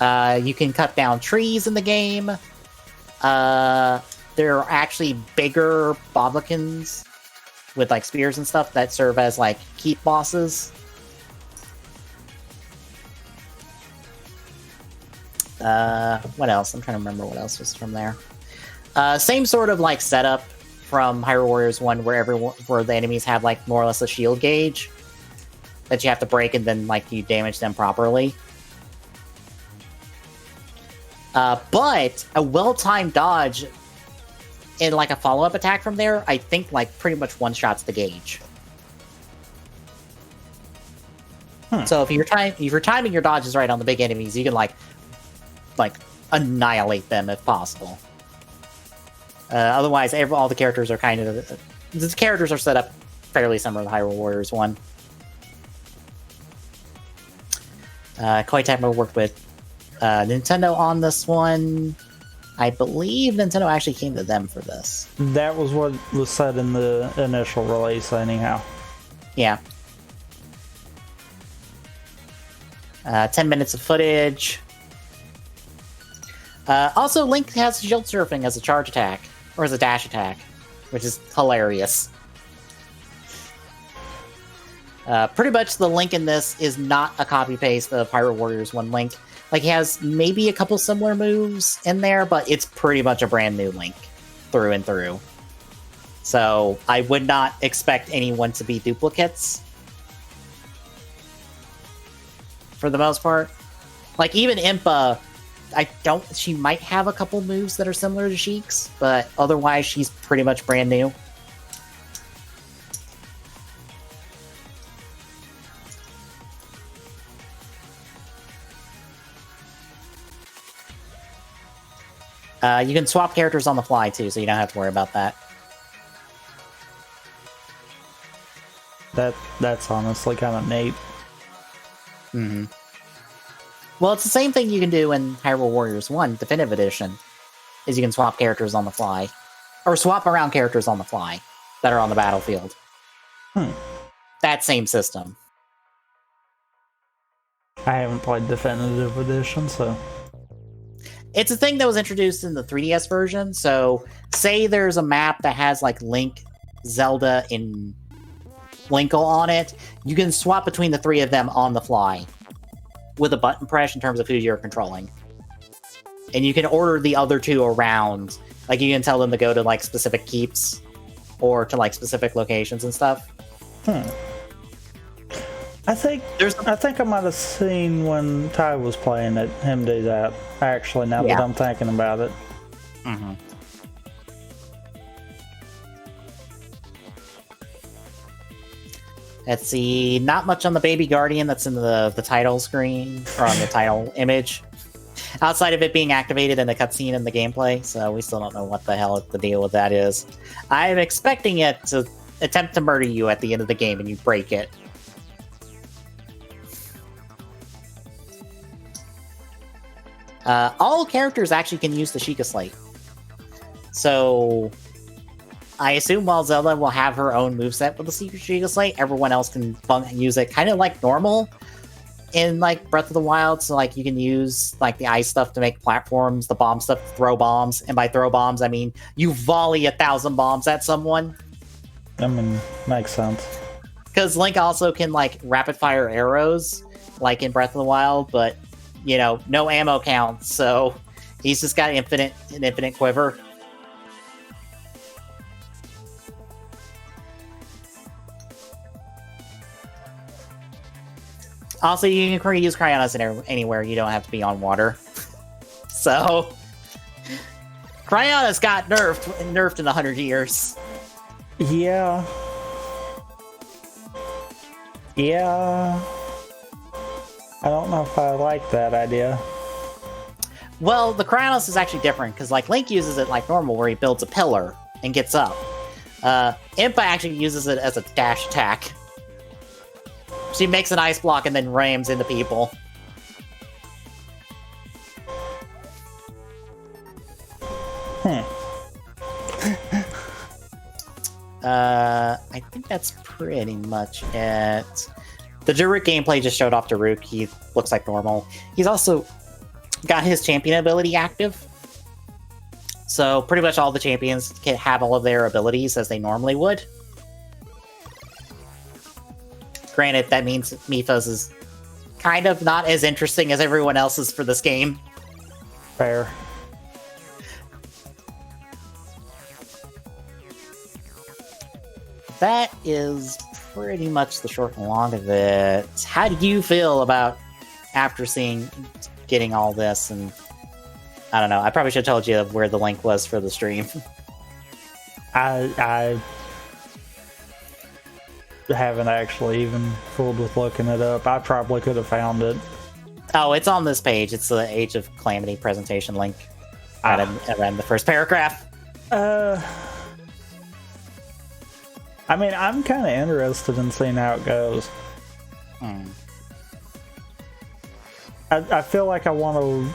You can cut down trees in the game. There are actually bigger Boblikins with, like, spears and stuff that serve as, like, keep bosses. What else? I'm trying to remember what else was from there. Same sort of, like, setup from Hyrule Warriors 1 where the enemies have, like, more or less a shield gauge that you have to break and then, like, you damage them properly. But a well-timed dodge in, like, a follow-up attack from there, I think, like, pretty much one-shots the gauge. So if you're timing your dodges right on the big enemies, you can, like annihilate them if possible. Otherwise, all the characters are kind of... the characters are set up fairly similar to Hyrule Warriors 1. Koei Tecmo worked with Nintendo on this one. I believe Nintendo actually came to them for this. That was what was said in the initial release, anyhow. Yeah. 10 minutes of footage. Also, Link has shield surfing as a charge attack, or as a dash attack, which is hilarious. Pretty much the Link in this is not a copy-paste of Hyrule Warriors 1 Link. Like, he has maybe a couple similar moves in there, but it's pretty much a brand new Link, through and through. So, I would not expect anyone to be duplicates. for the most part. Like, even Impa, she might have a couple moves that are similar to Sheik's, but otherwise she's pretty much brand new. You can swap characters on the fly, too, so you don't have to worry about that. That's honestly kind of neat. Mm-hmm. Well, it's the same thing you can do in Hyrule Warriors 1 Definitive Edition, is you can swap characters on the fly. Or swap around characters on the fly that are on the battlefield. That same system. I haven't played Definitive Edition, so... It's a thing that was introduced in the 3DS version, so say there's a map that has, like, Link, Zelda, and Linkle on it, you can swap between the three of them on the fly with a button press in terms of who you're controlling. And you can order the other two around. Like, you can tell them to go to, like, specific keeps or to, like, specific locations and stuff. I think I might have seen when Ty was playing it, him do that, actually, now that I'm thinking about it. Mm-hmm. Let's see, not much on the Baby Guardian that's in the title screen, or on the title image. Outside of it being activated in the cutscene in the gameplay, so we still don't know what the hell the deal with that is. I'm expecting it to attempt to murder you at the end of the game and you break it. All characters actually can use the Sheikah Slate. So I assume while Zelda will have her own moveset with the Sheikah Slate, everyone else can use it kind of like normal in like Breath of the Wild. So like you can use like the ice stuff to make platforms, the bomb stuff to throw bombs, and by throw bombs I mean you volley 1,000 bombs at someone. I mean, makes sense. Because Link also can like rapid fire arrows like in Breath of the Wild, but you know, no ammo count, so he's just got an infinite quiver. Also, you can use Cryonis anywhere. You don't have to be on water. So, Cryonis got nerfed in 100 years. Yeah. I don't know if I like that idea. Well, the Cryonis is actually different, because like Link uses it like normal, where he builds a pillar and gets up. Impa actually uses it as a dash attack. She makes an ice block and then rams into people. I think that's pretty much it. The Daruk gameplay just showed off Daruk. He looks like normal. He's also got his champion ability active. So pretty much all the champions can have all of their abilities as they normally would. Granted, that means Mipha's is kind of not as interesting as everyone else's for this game. Fair. That is pretty much the short and long of it. How do you feel about after getting all this? And I don't know. I probably should have told you where the link was for the stream. I haven't actually even fooled with looking it up. I probably could have found it. Oh, it's on this page. It's the Age of Calamity presentation link. Around the first paragraph. I mean, I'm kind of interested in seeing how it goes. I feel like I want to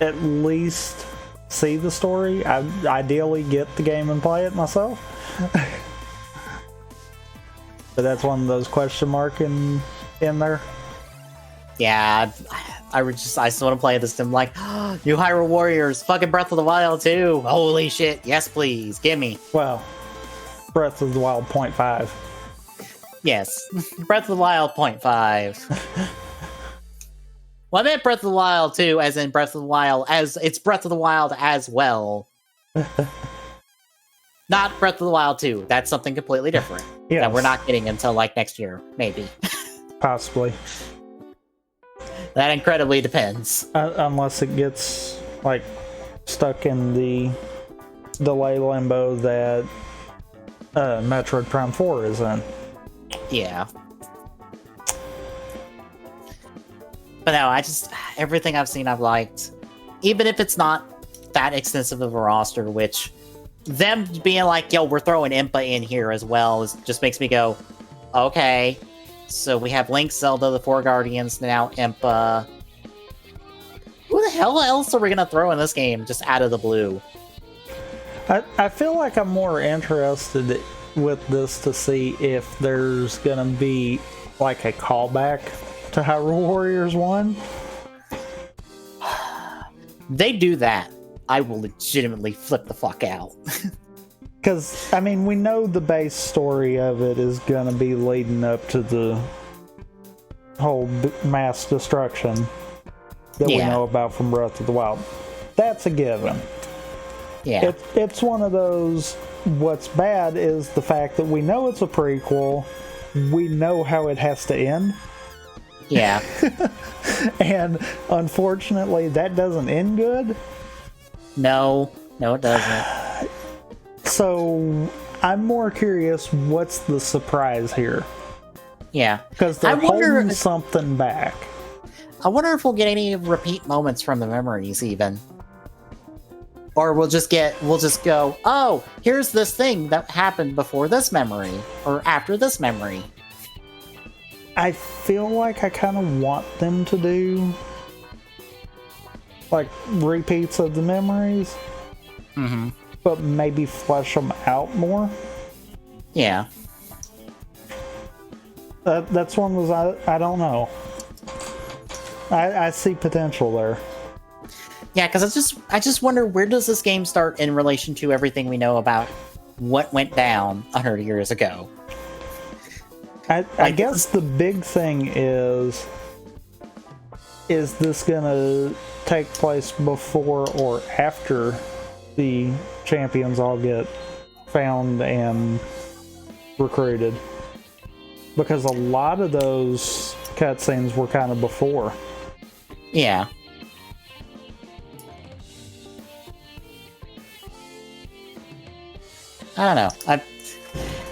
at least see the story. I ideally get the game and play it myself. But that's one of those question mark in there. Yeah, I still want to play this. I'm like, new Hyrule Warriors, fucking Breath of the Wild 2. Holy shit, yes please, gimme. Well, Breath of the Wild 0.5. Yes, Breath of the Wild 0.5. Well, I meant Breath of the Wild 2, as in Breath of the Wild, as it's Breath of the Wild as well. Not Breath of the Wild 2. That's something completely different. Yes. That we're not getting until, like, next year, maybe. Possibly. That incredibly depends. Unless it gets like stuck in the delay limbo that Metroid Prime 4 is in. Yeah. But no, everything I've seen I've liked. Even if it's not that extensive of a roster, which them being like, yo, we're throwing Impa in here as well, just makes me go, okay. So we have Link, Zelda, the Four Guardians, now Impa. Who the hell else are we going to throw in this game just out of the blue? I feel like I'm more interested with this to see if there's going to be like a callback to Hyrule Warriors 1. They do that, I will legitimately flip the fuck out. Because, I mean, we know the base story of it is going to be leading up to the whole mass destruction that we know about from Breath of the Wild. That's a given. Yeah. It's one of those, what's bad is the fact that we know it's a prequel, we know how it has to end. Yeah. And unfortunately, that doesn't end good. No, it doesn't. So I'm more curious, what's the surprise here? Yeah. Because they're holding something back. I wonder if we'll get any repeat moments from the memories, even. Or we'll just go, oh, here's this thing that happened before this memory, or after this memory. I feel like I kind of want them to do like repeats of the memories, but maybe flesh them out more. Yeah, that's one was I don't know. I see potential there. Yeah, because I just wonder, where does this game start in relation to everything we know about what went down 100 years ago? I guess the big thing is this gonna take place before or after the champions all get found and recruited? Because a lot of those cutscenes were kind of before. Yeah. I don't know.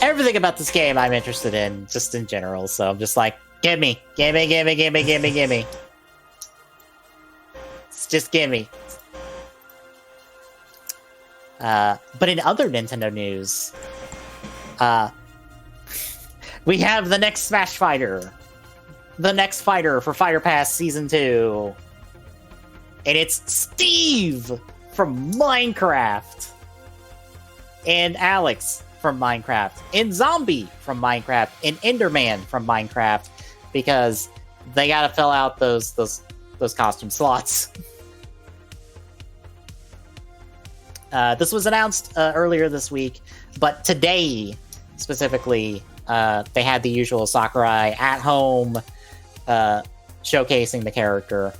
Everything about this game I'm interested in, just in general, so I'm just like, gimme. Just gimme. But in other Nintendo news, we have the next Smash Fighter. The next fighter for Fighter Pass Season 2. And it's Steve from Minecraft. And Alex from Minecraft, and Zombie from Minecraft, and Enderman from Minecraft, because they gotta fill out those costume slots. This was announced earlier this week, but today specifically, they had the usual Sakurai at home showcasing the character.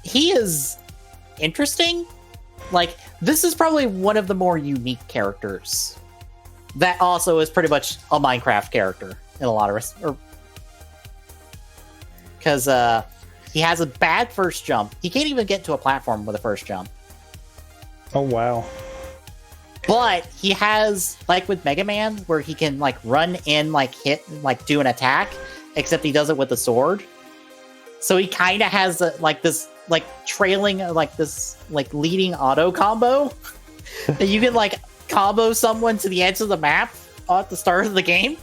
He is interesting. Like, this is probably one of the more unique characters that also is pretty much a Minecraft character in a lot of because he has a bad first jump. He can't even get to a platform with a first jump. Oh, wow. But he has, like with Mega Man, where he can like run in, like hit, like do an attack, except he does it with a sword. So he kind of has like this like trailing, like this like leading auto combo that you can like combo someone to the edge of the map at the start of the game.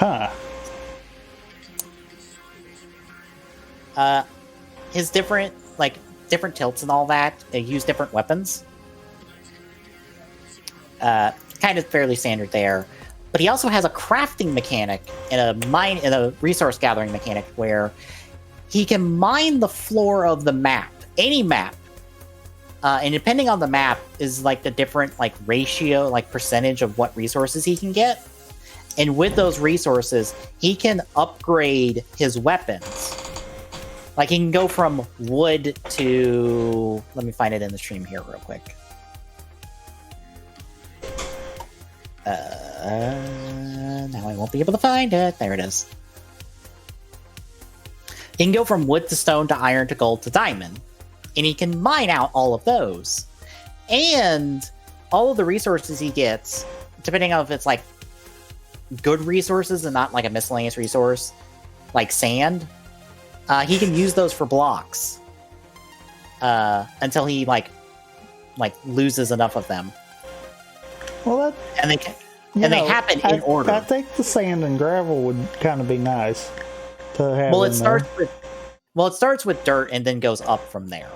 Huh. His different tilts and all that, they use different weapons. Kind of fairly standard there. But he also has a crafting mechanic and a resource gathering mechanic where he can mine the floor of the map, any map. And depending on the map is like the different like ratio, like percentage of what resources he can get. And with those resources, he can upgrade his weapons. Like he can go from wood to, let me find it in the stream here real quick. Now I won't be able to find it. There it is. He can go from wood to stone to iron to gold to diamond. And he can mine out all of those. And all of the resources he gets, depending on if it's like good resources and not like a miscellaneous resource, like sand, he can use those for blocks until he like loses enough of them. Well, they happen in order. I think the sand and gravel would kind of be nice to have. Well, it starts with dirt and then goes up from there.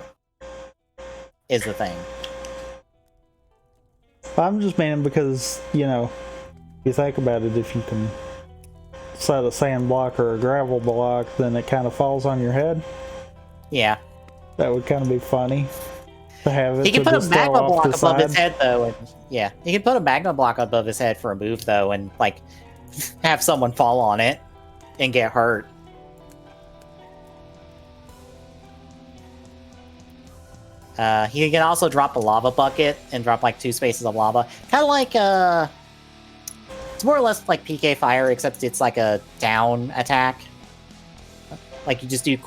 Is the thing. I'm just meaning because, you think about it, if you can set a sand block or a gravel block, then it kind of falls on your head. Yeah. That would kind of be funny to have it. He can put a magma block above side. his head, though. And, he can put a magma block above his head for a move, though, and, have someone fall on it and get hurt. He can also drop a lava bucket and drop 2 spaces of lava. Kind of like it's more or less like PK Fire, except it's like a down attack. Like you just do 2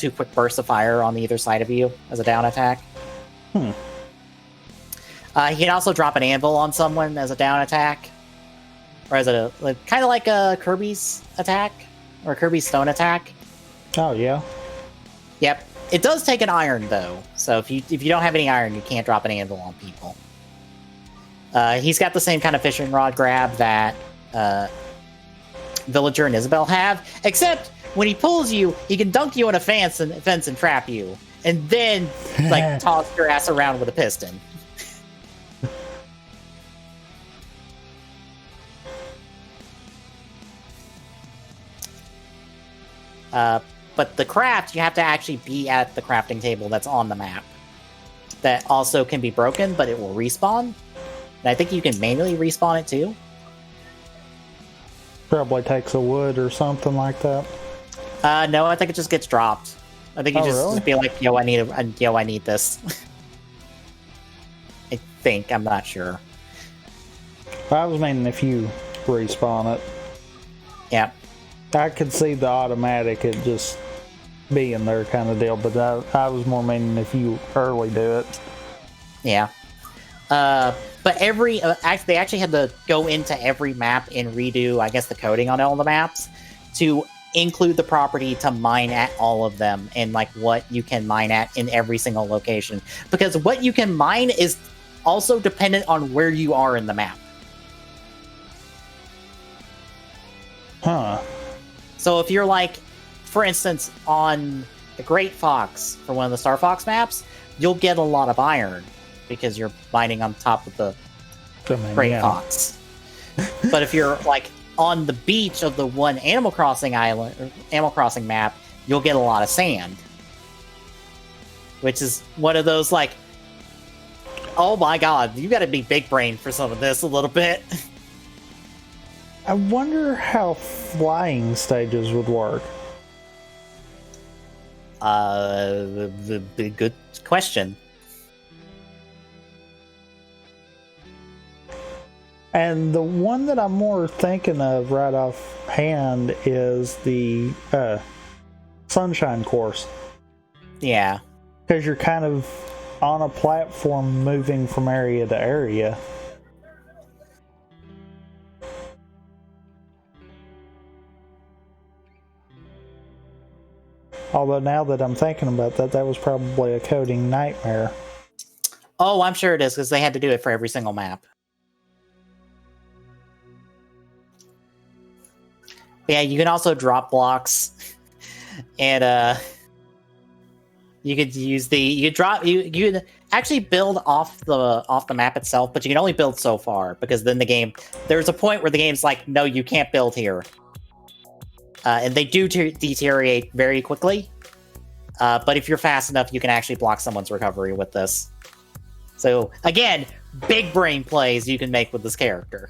quick bursts of fire on either side of you as a down attack. He can also drop an anvil on someone as a down attack, or as a kind of like a Kirby's attack or Kirby's stone attack. Oh yeah. Yep. It does take an iron, though, so if you don't have any iron, you can't drop an anvil on people. He's got the same kind of fishing rod grab that Villager and Isabel have, except when he pulls you, he can dunk you in a fence and trap you, and then toss your ass around with a piston. But the craft, you have to actually be at the crafting table that's on the map. That also can be broken, but it will respawn. And I think you can manually respawn it too. Probably takes a wood or something like that. No, I think it just gets dropped. I think you just be like, yo, I need this. I think, I'm not sure. I was meaning if you respawn it. Yeah. I could see the automatic, it just being there kind of deal, but I was more meaning if you early do it. Yeah. But they actually had to go into every map and redo, I guess, the coding on all the maps to include the property to mine at all of them and what you can mine at in every single location. Because what you can mine is also dependent on where you are in the map. Huh. So if you're for instance, on the Great Fox for one of the Star Fox maps, you'll get a lot of iron because you're mining on top of the Great Fox. But if you're on the beach of the one Animal Crossing map, you'll get a lot of sand. Which is one of those oh my god, you gotta be big brain for some of this a little bit. I wonder how flying stages would work. Good question. And the one that I'm more thinking of right off hand is the Sunshine Course. Yeah. Because you're kind of on a platform moving from area to area. Although now that I'm thinking about that, that was probably a coding nightmare. Oh, I'm sure it is, because they had to do it for every single map. But yeah, you can also drop blocks, and you could use you could actually build off the map itself, but you can only build so far, because then there's a point where the game's no, you can't build here. And they do deteriorate very quickly. But if you're fast enough, you can actually block someone's recovery with this. So, again, big brain plays you can make with this character.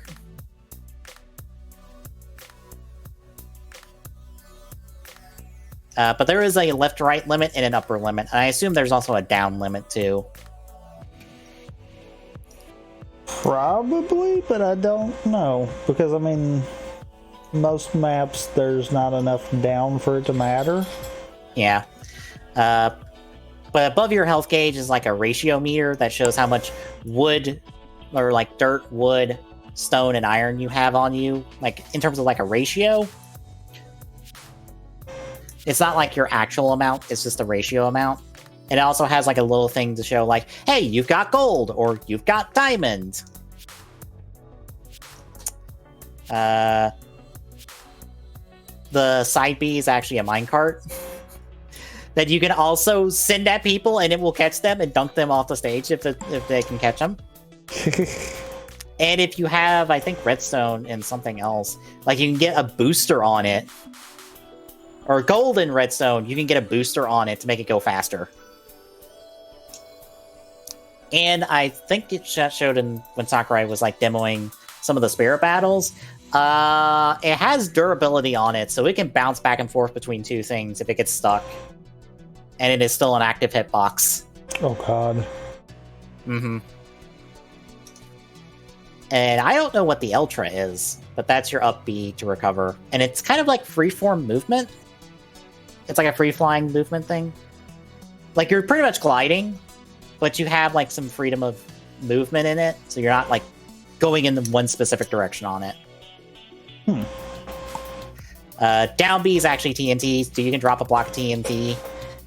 But there is a left-to-right limit and an upper limit. And I assume there's also a down limit, too. Probably, but I don't know. Because, most maps there's not enough down for it to matter. Yeah. But above your health gauge is like a ratio meter that shows how much wood, or like dirt, wood, stone, and iron you have on you, like in terms of like a ratio. It's not like your actual amount, it's just a ratio amount. And it also has like a little thing to show like, hey, you've got gold, or you've got diamond. The side B is actually a minecart that you can also send at people, and it will catch them and dunk them off the stage if they can catch them. And if you have, I think, redstone and something else, like you can get a booster on it, or golden redstone, you can get a booster on it to make it go faster. And I think it showed when Sakurai was like demoing some of the spirit battles. It has durability on it, so it can bounce back and forth between two things if it gets stuck. And it is still an active hitbox. Oh god. Mm-hmm. And I don't know what the Ultra is, but that's your up B to recover. And it's kind of like freeform movement. It's like a free-flying movement thing. Like, you're pretty much gliding, but you have, like, some freedom of movement in it, so you're not, like, going in one specific direction on it. Down B is actually TNT, so you can drop a block of TNT,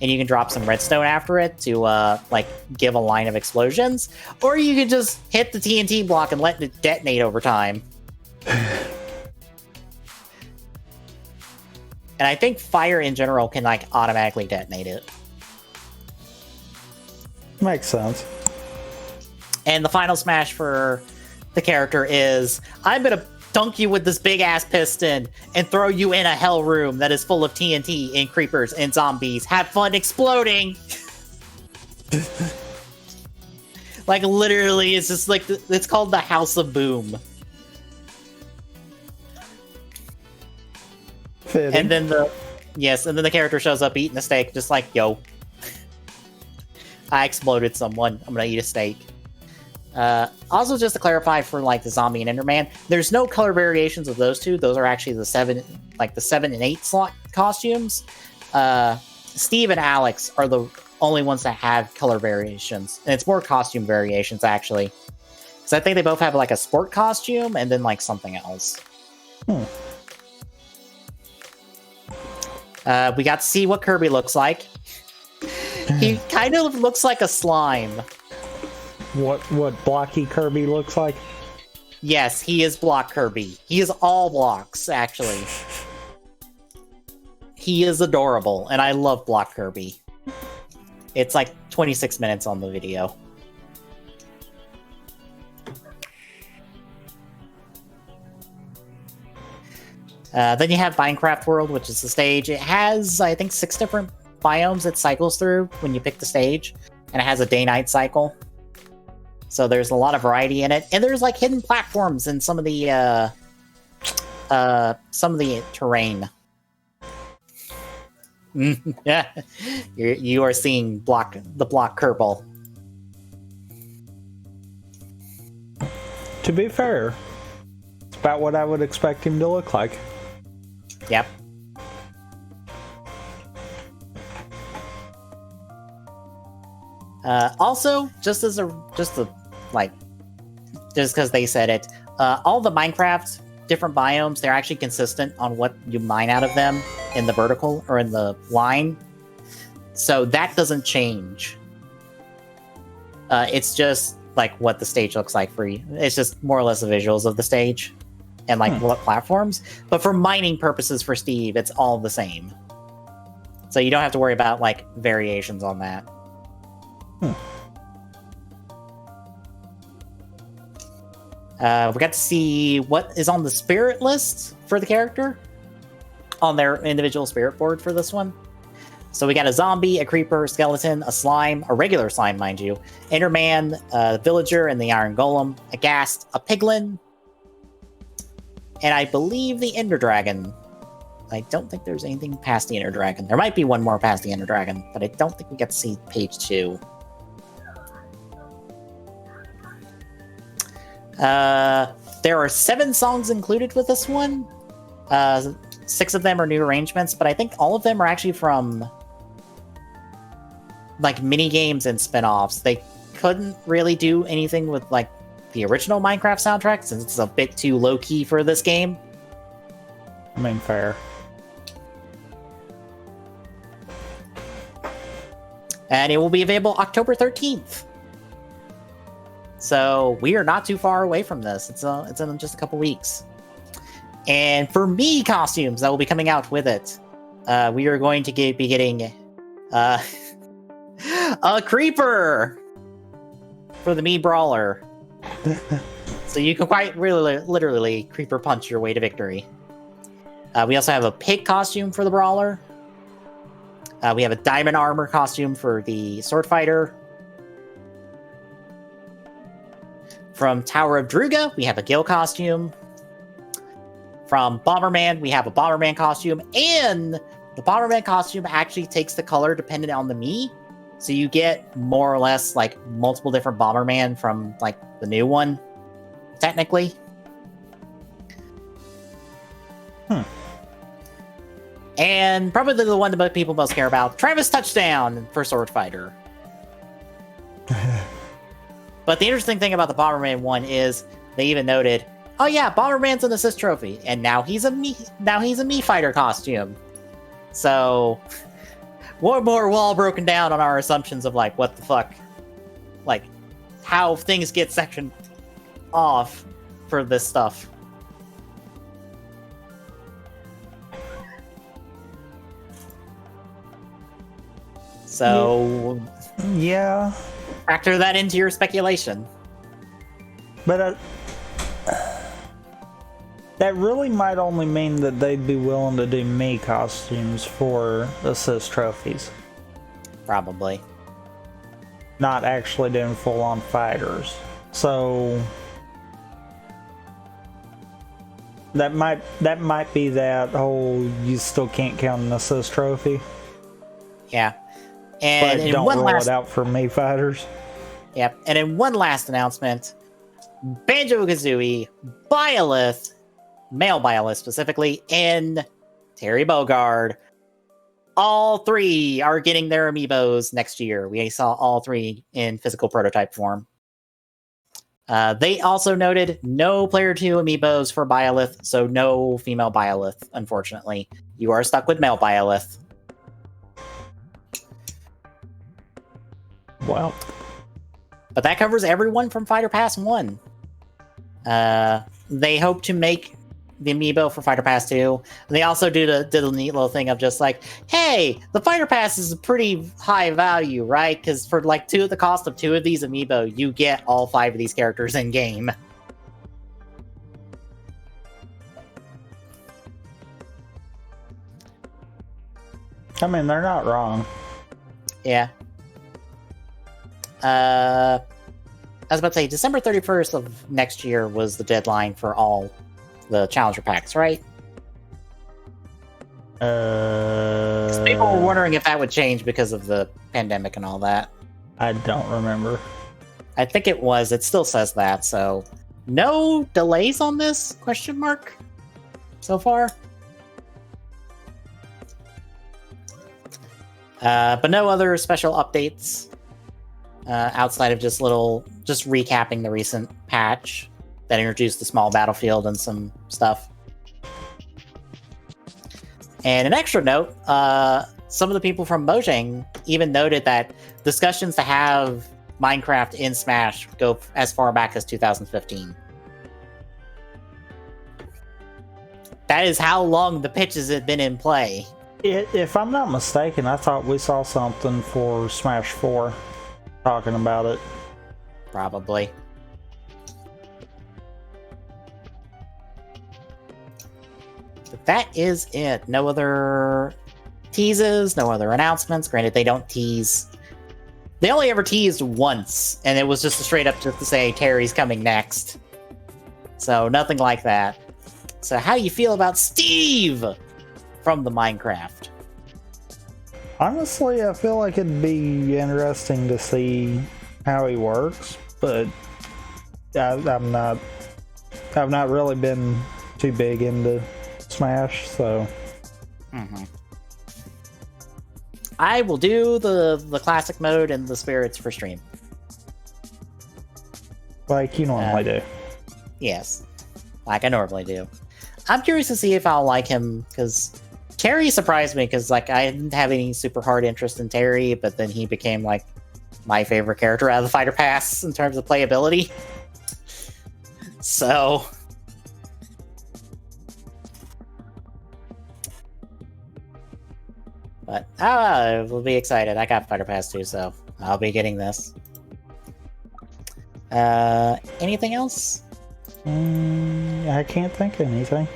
and you can drop some redstone after it to, like, give a line of explosions. Or you can just hit the TNT block and let it detonate over time. And I think fire in general can, like, automatically detonate it. Makes sense. And the final smash for the character is, I'm gonna dunk you with this big-ass piston and throw you in a hell room that is full of TNT and creepers and zombies. Have fun exploding! Like, literally, it's just like, it's called the House of Boom. Fitting. And then the character shows up eating a steak, just like, yo, I exploded someone. I'm gonna eat a steak. Also, just to clarify for like the zombie and Enderman, there's no color variations of those two. Those are actually the 7 and 8 slot costumes. Steve and Alex are the only ones that have color variations, and it's more costume variations actually. Because I think they both have like a sport costume and then like something else. We got to see what Kirby looks like. He kind of looks like a slime. What blocky Kirby looks like? Yes, he is block Kirby. He is all blocks, actually. He is adorable, and I love block Kirby. It's like 26 minutes on the video. Then you have Minecraft World, which is the stage. It has, I think, 6 different biomes it cycles through when you pick the stage, and it has a day-night cycle. So there's a lot of variety in it, and there's like hidden platforms in some of the terrain. Yeah, you are seeing the block Kerbal. To be fair, it's about what I would expect him to look like. Yep. Also, just because they said it, all the Minecraft different biomes, they're actually consistent on what you mine out of them in the vertical or in the line. So that doesn't change. It's just like what the stage looks like for you. It's just more or less the visuals of the stage and like what platforms. But for mining purposes for Steve, it's all the same. So you don't have to worry about like variations on that. We got to see what is on the spirit list for the character on their individual spirit board for this one. So we got a zombie, a creeper, a skeleton, a slime, a regular slime, mind you, Enderman, a villager, and the Iron Golem, a ghast, a piglin, and I believe the Ender Dragon. I don't think there's anything past the Ender Dragon. There might be one more past the Ender Dragon, but I don't think we get to see page 2. There are 7 songs included with this one. 6 of them are new arrangements, but I think all of them are actually from like mini games and spin-offs. They couldn't really do anything with like the original Minecraft soundtrack since it's a bit too low-key for this game. I mean, fair. And it will be available October 13th. So we are not too far away from this. It's in just a couple weeks. And for me costumes that will be coming out with it, we are going to be getting a creeper for the Mii Brawler. So you can quite really literally creeper punch your way to victory. We also have a pig costume for the Brawler. We have a diamond armor costume for the Sword Fighter. From Tower of Druga, we have a Gil costume. From Bomberman, we have a Bomberman costume. And the Bomberman costume actually takes the color dependent on the Mii. So you get more or less like multiple different Bomberman from like the new one, technically. And probably the one that people most care about, Travis Touchdown for Sword Fighter. But the interesting thing about the Bomberman one is they even noted, oh yeah, Bomberman's an assist trophy, and now he's a Mii Fighter costume. So one more wall broken down on our assumptions of like what the fuck, like how things get sectioned off for this stuff. So yeah, factor that into your speculation. But that really might only mean that they'd be willing to do Mii costumes for assist trophies. Probably. Not actually doing full-on fighters. So that might be that whole you still can't count an assist trophy. Yeah. And but don't roll it out for Mii fighters. Yep. And in one last announcement, Banjo-Kazooie, Byleth, male Byleth specifically, and Terry Bogard, all 3 are getting their amiibos next year. We saw all 3 in physical prototype form. They also noted no Player 2 amiibos for Byleth, so no female Byleth, unfortunately. You are stuck with male Byleth. Wow. But that covers everyone from Fighter Pass 1. They hope to make the amiibo for Fighter Pass 2. They also did a neat little thing of just like, hey, the Fighter Pass is a pretty high value, right? Because for like the cost of 2 of these amiibo, you get all 5 of these characters in game. I mean, they're not wrong. Yeah. I was about to say, December 31st of next year was the deadline for all the Challenger packs, right? People were wondering if that would change because of the pandemic and all that. I don't remember. I think it was. It still says that, so no delays on this? Question mark. So far. But no other special updates. Outside of just recapping the recent patch that introduced the small battlefield and some stuff. And an extra note, some of the people from Mojang even noted that discussions to have Minecraft in Smash go as far back as 2015. That is how long the pitches had been in play. If I'm not mistaken, I thought we saw something for Smash 4. Talking about it. Probably. But that is it. No other teases, no other announcements. Granted, they don't tease. They only ever teased once, and it was just straight up just to say Terry's coming next. So nothing like that. So how do you feel about Steve from the Minecraft? Honestly, I feel like it'd be interesting to see how he works, but I've not really been too big into Smash, so I will do the classic mode and the spirits for stream. like you normally do. Yes, like I normally do. I'm curious to see if I'll like him, because Terry surprised me, because like I didn't have any super hard interest in Terry, but then he became like my favorite character out of the Fighter Pass in terms of playability. So but we'll be excited. I got Fighter Pass too, so I'll be getting this. Anything else? I can't think of anything.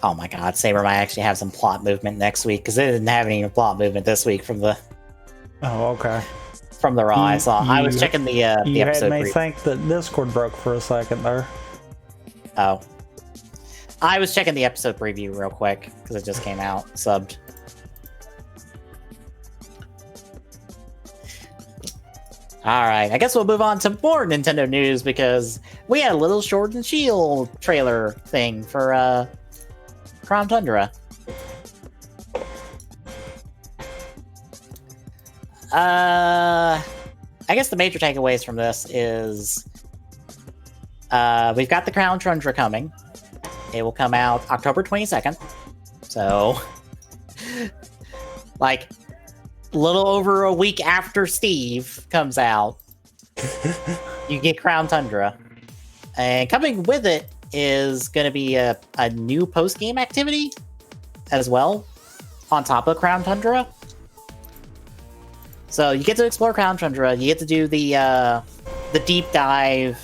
Oh my god, Saber might actually have some plot movement next week, because it didn't have any plot movement this week from the okay. From the Raw I saw. I was checking the episode. You had me think that Discord broke for a second there. Oh. I was checking the episode preview real quick, because it just came out, subbed. Alright, I guess we'll move on to more Nintendo news, because we had a little Sword and Shield trailer thing for Crown Tundra. I guess the major takeaways from this is we've got the Crown Tundra coming. It will come out October 22nd. So, like, a little over a week after Steve comes out, you get Crown Tundra. And coming with it is going to be a new post-game activity as well, on top of Crown Tundra. So you get to explore Crown Tundra, you get to do the deep dive,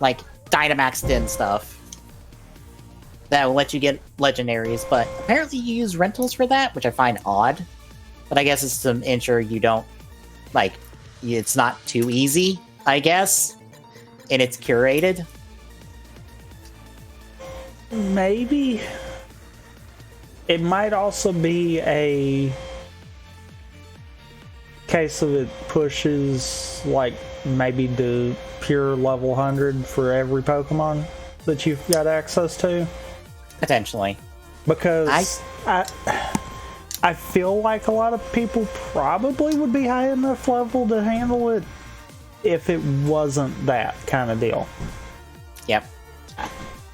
like, Dynamax Den stuff that will let you get legendaries, but apparently you use rentals for that, which I find odd. But I guess it's to ensure you don't, like, it's not too easy, I guess, and it's curated. Maybe. It might also be a case of it pushes, like, maybe to pure level 100 for every Pokemon that you've got access to. Potentially. Because I feel like a lot of people probably would be high enough level to handle it if it wasn't that kind of deal. Yep.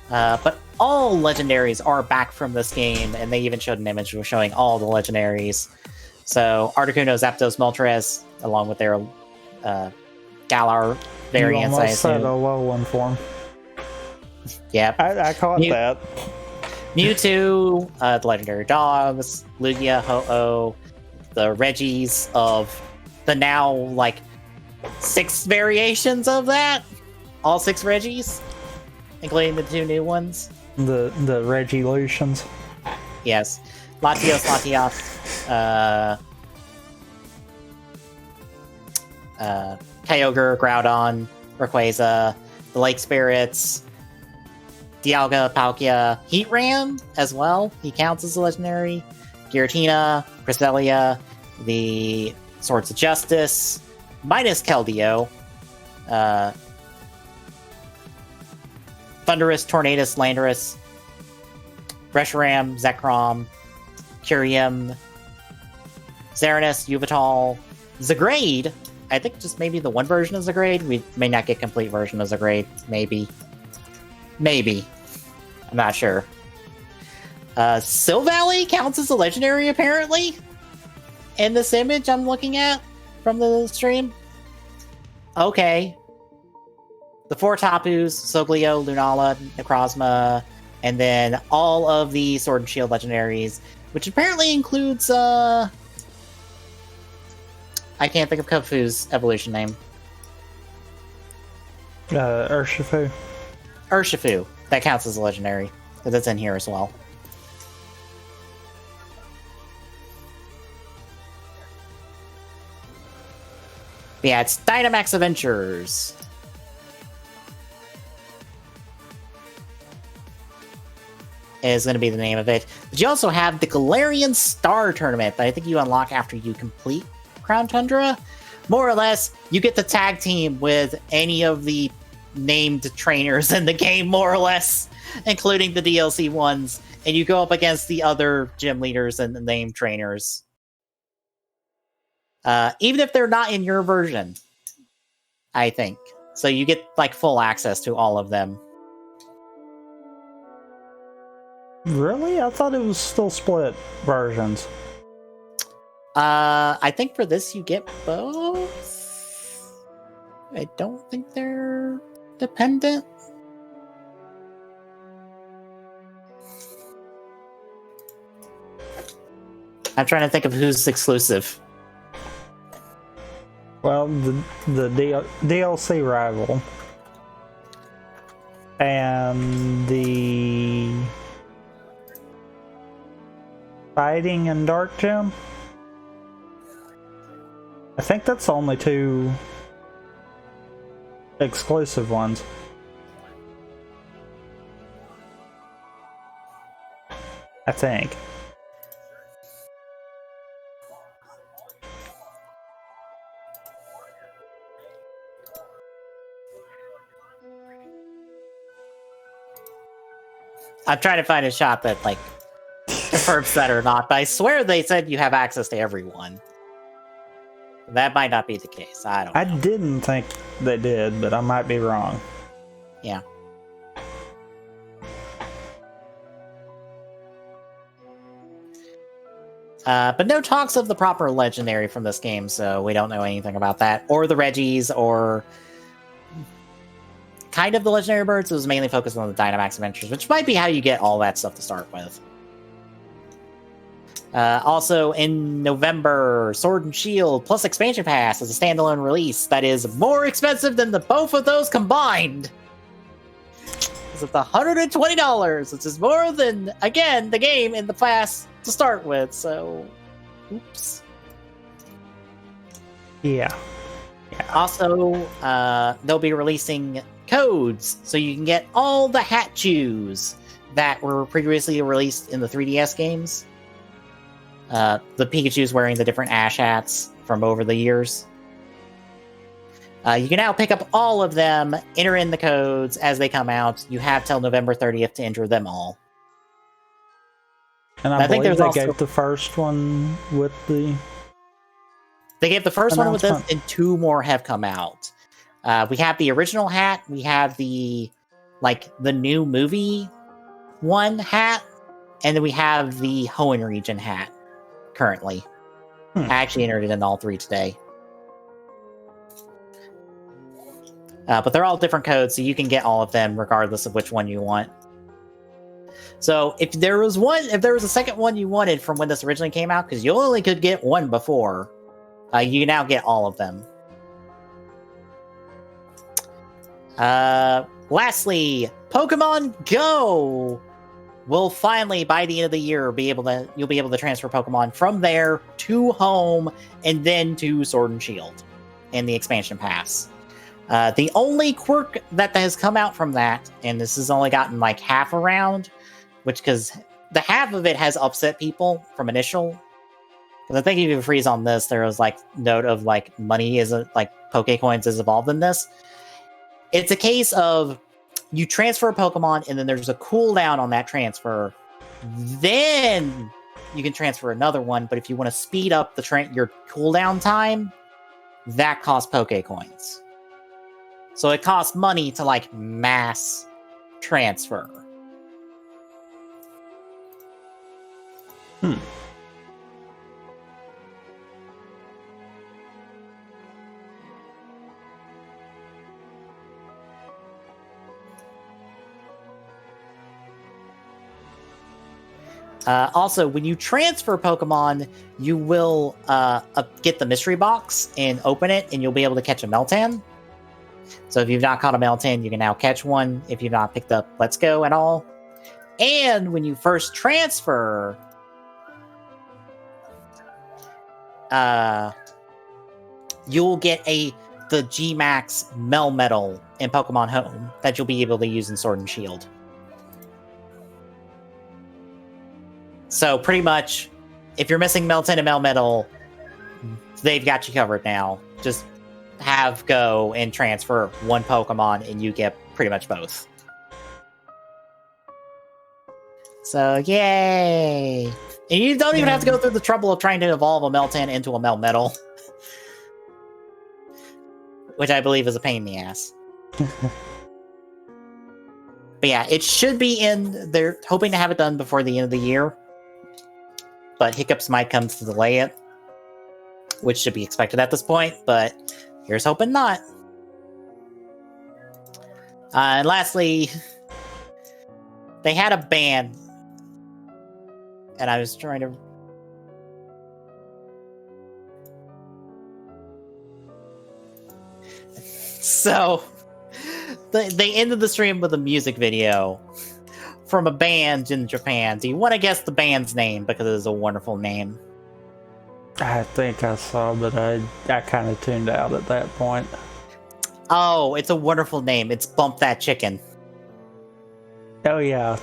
But all legendaries are back from this game, and they even showed an image showing all the legendaries. So Articuno, Zapdos, Moltres, along with their Galar variants. You almost said a low one for him. Yep. I caught that. Mewtwo, the legendary dogs, Lugia, Ho-Oh, the Reggies of the now, like, 6 variations of that. All 6 Reggies, including the 2 new ones. The Regilutions. Yes. Latios, Kyogre, Groudon, Rayquaza, the Lake Spirits, Dialga, Palkia, Heatran as well. He counts as a legendary. Giratina, Cresselia, the Swords of Justice, minus Keldeo, Thundurus, Tornadus, Landorus, Reshiram, Zekrom, Kyurem, Xeranos, Yveltal, Zagrade. I think just maybe the one version of Zagrade. We may not get complete version of Zagrade. Maybe. I'm not sure. Silvally counts as a legendary, apparently. In this image I'm looking at from the stream. Okay. The 4 Tapus, Soglio, Lunala, Necrozma, and then all of the Sword and Shield legendaries, which apparently includes, I can't think of Kung-Fu's evolution name. Urshifu. Urshifu. That counts as a legendary, because it's in here as well. But yeah, it's Dynamax Adventures. Is going to be the name of it. But you also have the Galarian Star Tournament that I think you unlock after you complete Crown Tundra. More or less, you get the tag team with any of the named trainers in the game, more or less, including the DLC ones, and you go up against the other gym leaders and the named trainers. Even if they're not in your version, I think. So you get like full access to all of them. Really? I thought it was still split versions. I think for this you get both. I don't think they're dependent. I'm trying to think of who's exclusive. Well, the DLC rival and the fighting and dark gem. I think that's the only two exclusive ones. I think. I'm trying to find a shop that like confirms that or not, but I swear they said you have access to everyone. That might not be the case. I don't know. I didn't think they did, but I might be wrong. Yeah. But no talks of the proper legendary from this game, so we don't know anything about that. Or the Reggies, or kind of the legendary birds. It was mainly focused on the Dynamax Adventures, which might be how you get all that stuff to start with. Also, in November, Sword and Shield plus Expansion Pass is a standalone release that is more expensive than the both of those combined. It's at $120, which is more than, again, the game in the pass to start with, so oops. Yeah. Also, they'll be releasing codes so you can get all the hat chews that were previously released in the 3DS games. The Pikachu's wearing the different Ash hats from over the years. You can now pick up all of them, enter in the codes as they come out. You have till November 30th to enter them all. And I think they gave the first one with the... They gave the first one with this, and two more have come out. We have the original hat. We have the new movie one hat. And then we have the Hoenn region hat currently. I actually entered it in all three today. But they're all different codes, so you can get all of them regardless of which one you want. So if there was a second one you wanted from when this originally came out, because you only could get one before, you now get all of them. Lastly, Pokemon Go will finally, by the end of the year, you'll be able to transfer Pokemon from there to home and then to Sword and Shield in the expansion pass. The only quirk that has come out from that, and this has only gotten like half around, because the half of it has upset people from initial. Because I think if you freeze on this, there was like note of like money isn't like Pokecoins is involved in this. It's a case of you transfer a Pokemon and then there's a cooldown on that transfer. Then you can transfer another one, but if you want to speed up your cooldown time, that costs Pokecoins. So it costs money to like mass transfer. Also, when you transfer Pokemon, you will get the mystery box and open it, and you'll be able to catch a Meltan. So if you've not caught a Meltan, you can now catch one if you've not picked up Let's Go at all. And when you first transfer, you'll get the G-Max Melmetal in Pokemon Home that you'll be able to use in Sword and Shield. So pretty much, if you're missing Meltan and Melmetal, they've got you covered now. Just have go and transfer one Pokemon, and you get pretty much both. So, yay! And you don't even have to go through the trouble of trying to evolve a Meltan into a Melmetal. Which I believe is a pain in the ass. But yeah, it should be in. They're hoping to have it done before the end of the year. But hiccups might come to delay it. Which should be expected at this point, but here's hoping not. And lastly, they had a band. And I was trying to... So, they ended the stream with a music video from a band in Japan. Do you want to guess the band's name? Because it is a wonderful name. I think I saw, but I kind of tuned out at that point. Oh, it's a wonderful name. It's Bump That Chicken. Oh, yeah.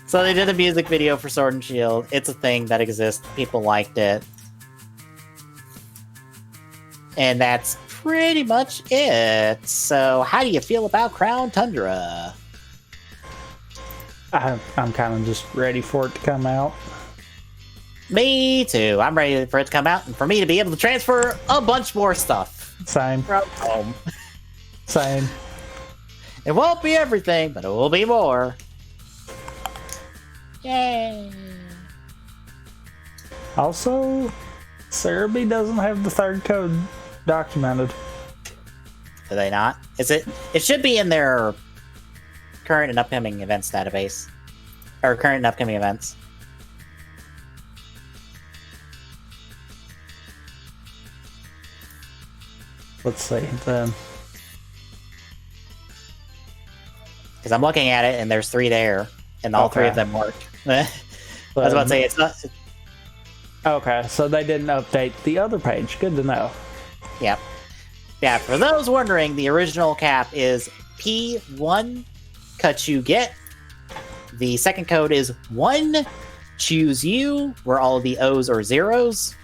So they did a music video for Sword and Shield. It's a thing that exists. People liked it. And that's pretty much it. So how do you feel about Crown Tundra? I'm kind of just ready for it to come out. Me too. I'm ready for it to come out and for me to be able to transfer a bunch more stuff. Same. From home. Same. It won't be everything, but it will be more. Yay! Also, Cerebi doesn't have the third code documented. Do they not? Is it? It should be in their current and upcoming events database. Or current and upcoming events. Let's see, then. Because I'm looking at it and there's 3 there. And all 3 of them work. I was about to say, it's not... Okay, so they didn't update the other page. Good to know. Yep. Yeah, for those wondering, the original cap is P1 cut you get. The second code is 1 choose you, where all of the O's are zeros.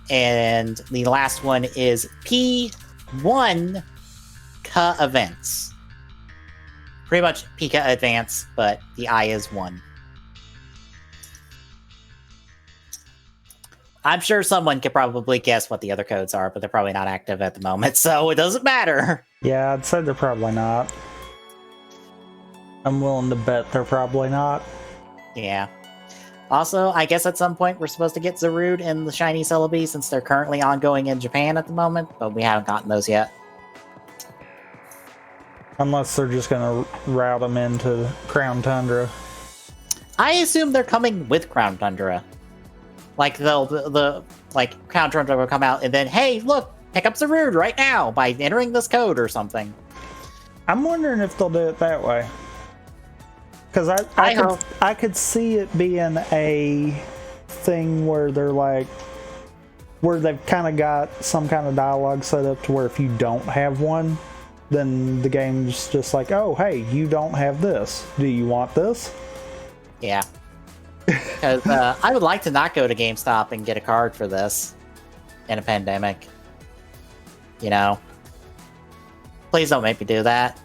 And the last one is P1 Ka events. Pretty much Pika advance, but the I is 1. I'm sure someone could probably guess what the other codes are, but they're probably not active at the moment, so it doesn't matter. Yeah, I'd say they're probably not. I'm willing to bet they're probably not. Yeah. Also, I guess at some point we're supposed to get Zarude and the Shiny Celebi since they're currently ongoing in Japan at the moment, but we haven't gotten those yet. Unless they're just going to route them into Crown Tundra. I assume they're coming with Crown Tundra. Like, like Crown Tundra will come out and then, hey, look, pick up Zarude right now by entering this code or something. I'm wondering if they'll do it that way. Because I could see it being a thing where they're like, where they've kind of got some kind of dialogue set up to where if you don't have one, then the game's just like, oh, hey, you don't have this. Do you want this? Yeah. Because I would like to not go to GameStop and get a card for this in a pandemic. You know? Please don't make me do that.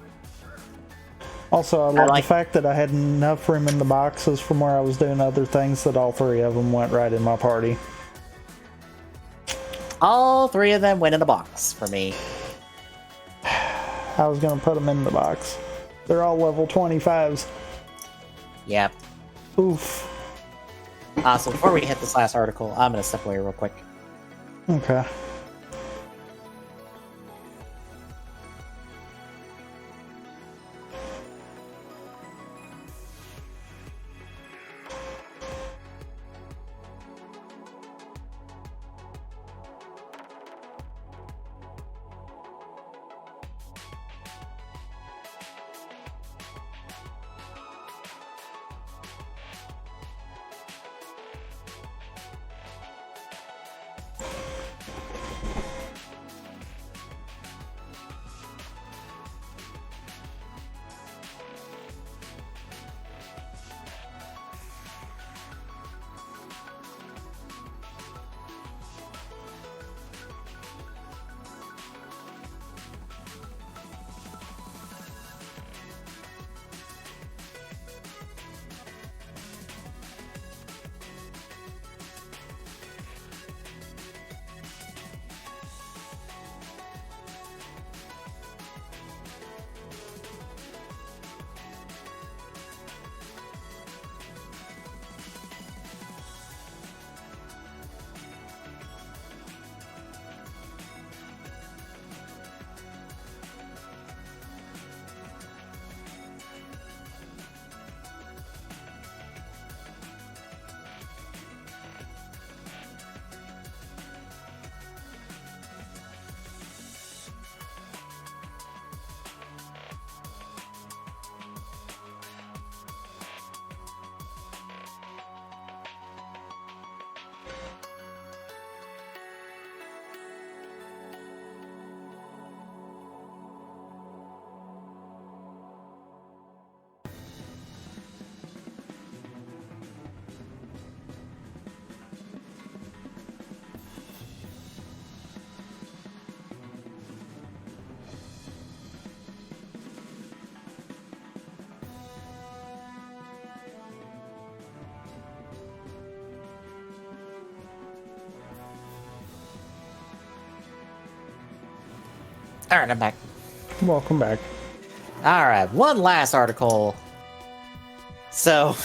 Also, I love the fact that I had enough room in the boxes from where I was doing other things that all 3 of them went right in my party. All 3 of them went in the box for me. I was going to put them in the box. They're all level 25s. Yep. Oof. So before we hit this last article, I'm going to step away real quick. Okay. All right, I'm back. Welcome back. All right, one last article. So,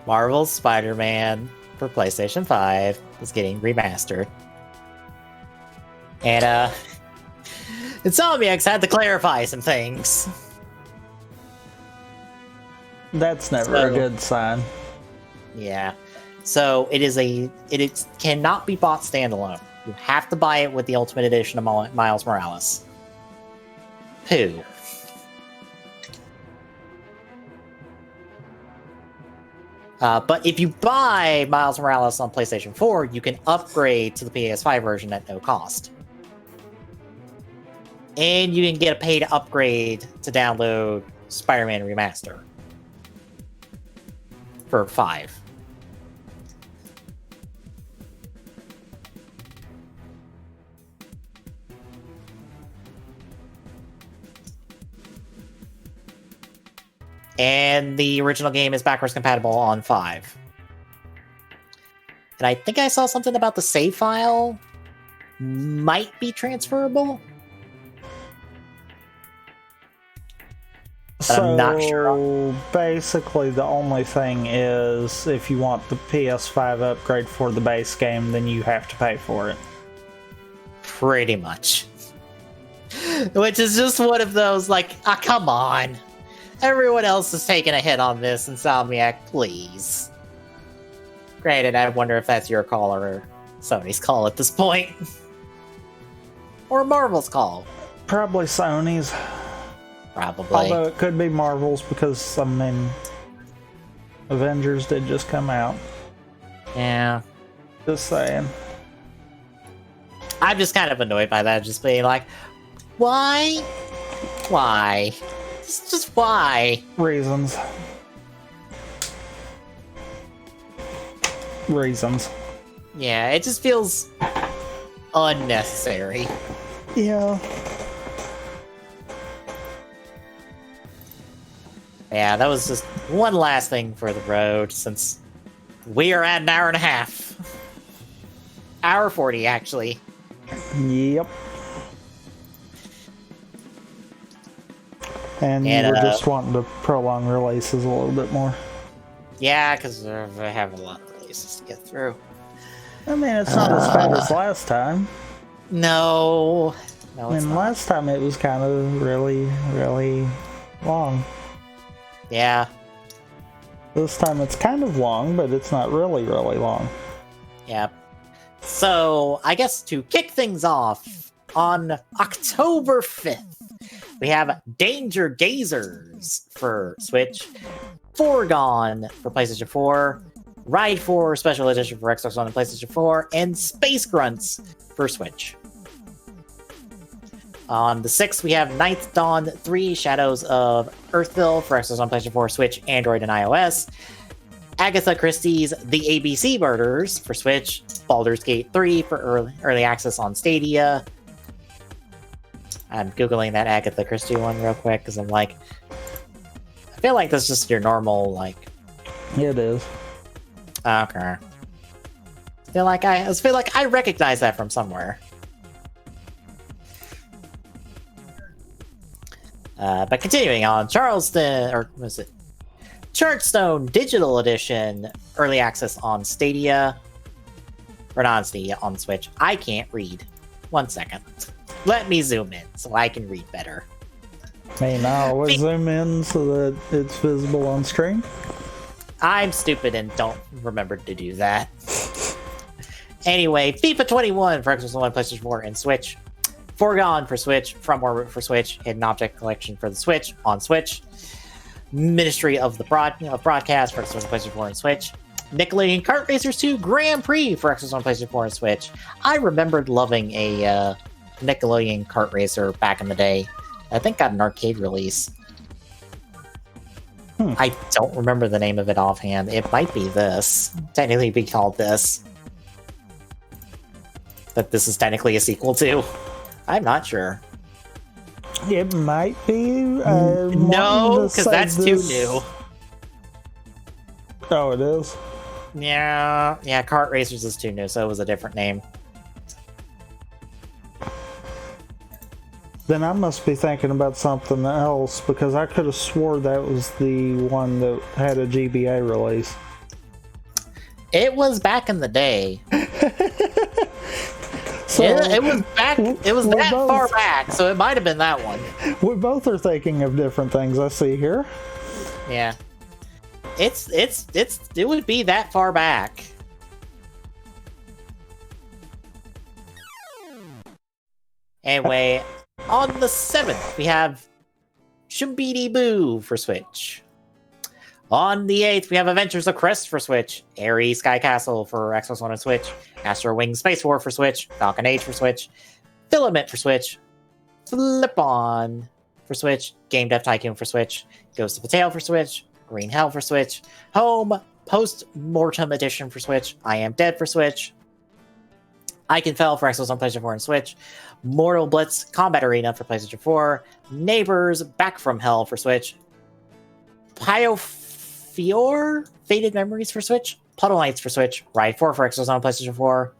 Marvel's Spider-Man for PlayStation 5 is getting remastered. And, Insomniacs had to clarify some things. That's never a good sign. Yeah. So, it cannot be bought standalone. You have to buy it with the Ultimate Edition of Miles Morales. Who? But if you buy Miles Morales on PlayStation 4, you can upgrade to the PS5 version at no cost. And you can get a paid upgrade to download Spider-Man Remaster for $5. And the original game is backwards compatible on 5. And I think I saw something about the save file might be transferable. But I'm not sure. Basically, the only thing is if you want the PS5 upgrade for the base game, then you have to pay for it. Pretty much. Which is just one of those, like, come on. Everyone else is taking a hit on this, Insomniac, please. Granted, I wonder if that's your call or Sony's call at this point. Or Marvel's call. Probably Sony's. Probably. Although it could be Marvel's because, I mean, Avengers did just come out. Yeah. Just saying. I'm just kind of annoyed by that, just being like, why? Why? Just why? Reasons. Yeah, it just feels unnecessary. Yeah. Yeah, that was just one last thing for the road, since we are at an hour and a half. Hour 40, actually. Yep. And we're just wanting to prolong releases a little bit more. Yeah, because I have a lot of releases to get through. I mean, it's not as bad as last time. No, it's not. Last time it was kind of really, really long. Yeah. This time it's kind of long, but it's not really, really long. Yep. So, I guess to kick things off, on October 5th, we have Danger Gazers for Switch, Foregone for PlayStation 4, Ride 4 Special Edition for Xbox One and PlayStation 4, and Space Grunts for Switch. On the 6th, we have Ninth Dawn 3 Shadows of Earthville for Xbox One, PlayStation 4, Switch, Android, and iOS. Agatha Christie's The ABC Murders for Switch, Baldur's Gate 3 for early access on Stadia. I'm Googling that Agatha Christie one real quick, because I'm like, I feel like that's just your normal, like... It is. Okay. I feel like I recognize that from somewhere. But continuing on, Chartstone Digital Edition, early access on Stadia. Or not on Stadia, on Switch. I can't read. 1 second. Let me zoom in so I can read better. Hey, now always zoom in so that it's visible on screen. I'm stupid and don't remember to do that. Anyway, FIFA 21 for Xbox One, PlayStation 4, and Switch. Foregone for Switch, From Orbit for Switch, Hidden Object Collection for the Switch, on Switch. Ministry of the Broadcast for Xbox One, PlayStation 4, and Switch. Nickelodeon Kart Racers 2 Grand Prix for Xbox One, PlayStation 4, and Switch. I remembered loving a Nickelodeon Kart Racer back in the day. I think got an arcade release. I don't remember the name of it offhand. It might be this. Technically be called this. That this is technically a sequel to. I'm not sure. It might be. No, because that's too new. Oh, it is? Yeah, Kart Racers is too new, so it was a different name. Then I must be thinking about something else because I could have swore that was the one that had a GBA release. It was back in the day. So it was back. It was that far back, so it might have been that one. We both are thinking of different things. I see here. Yeah, it would be that far back. Anyway, on the 7th, we have Shumbidi Boo for Switch. On the 8th, we have Adventures of Crest for Switch, Airy Sky Castle for Xbox One and Switch, Astro Wing Space War for Switch, Falcon Age for Switch, Filament for Switch, Flip On for Switch, Game Dev Tycoon for Switch, Ghost of a Tale for Switch, Green Hell for Switch, Home Post Mortem Edition for Switch, I Am Dead for Switch, I Can Fell for Xbox on PlayStation 4 and Switch, Mortal Blitz Combat Arena for PlayStation 4, Neighbors Back from Hell for Switch, Pyofior Faded Memories for Switch, Puddle Knights for Switch, Ride 4 for Xbox on PlayStation 4,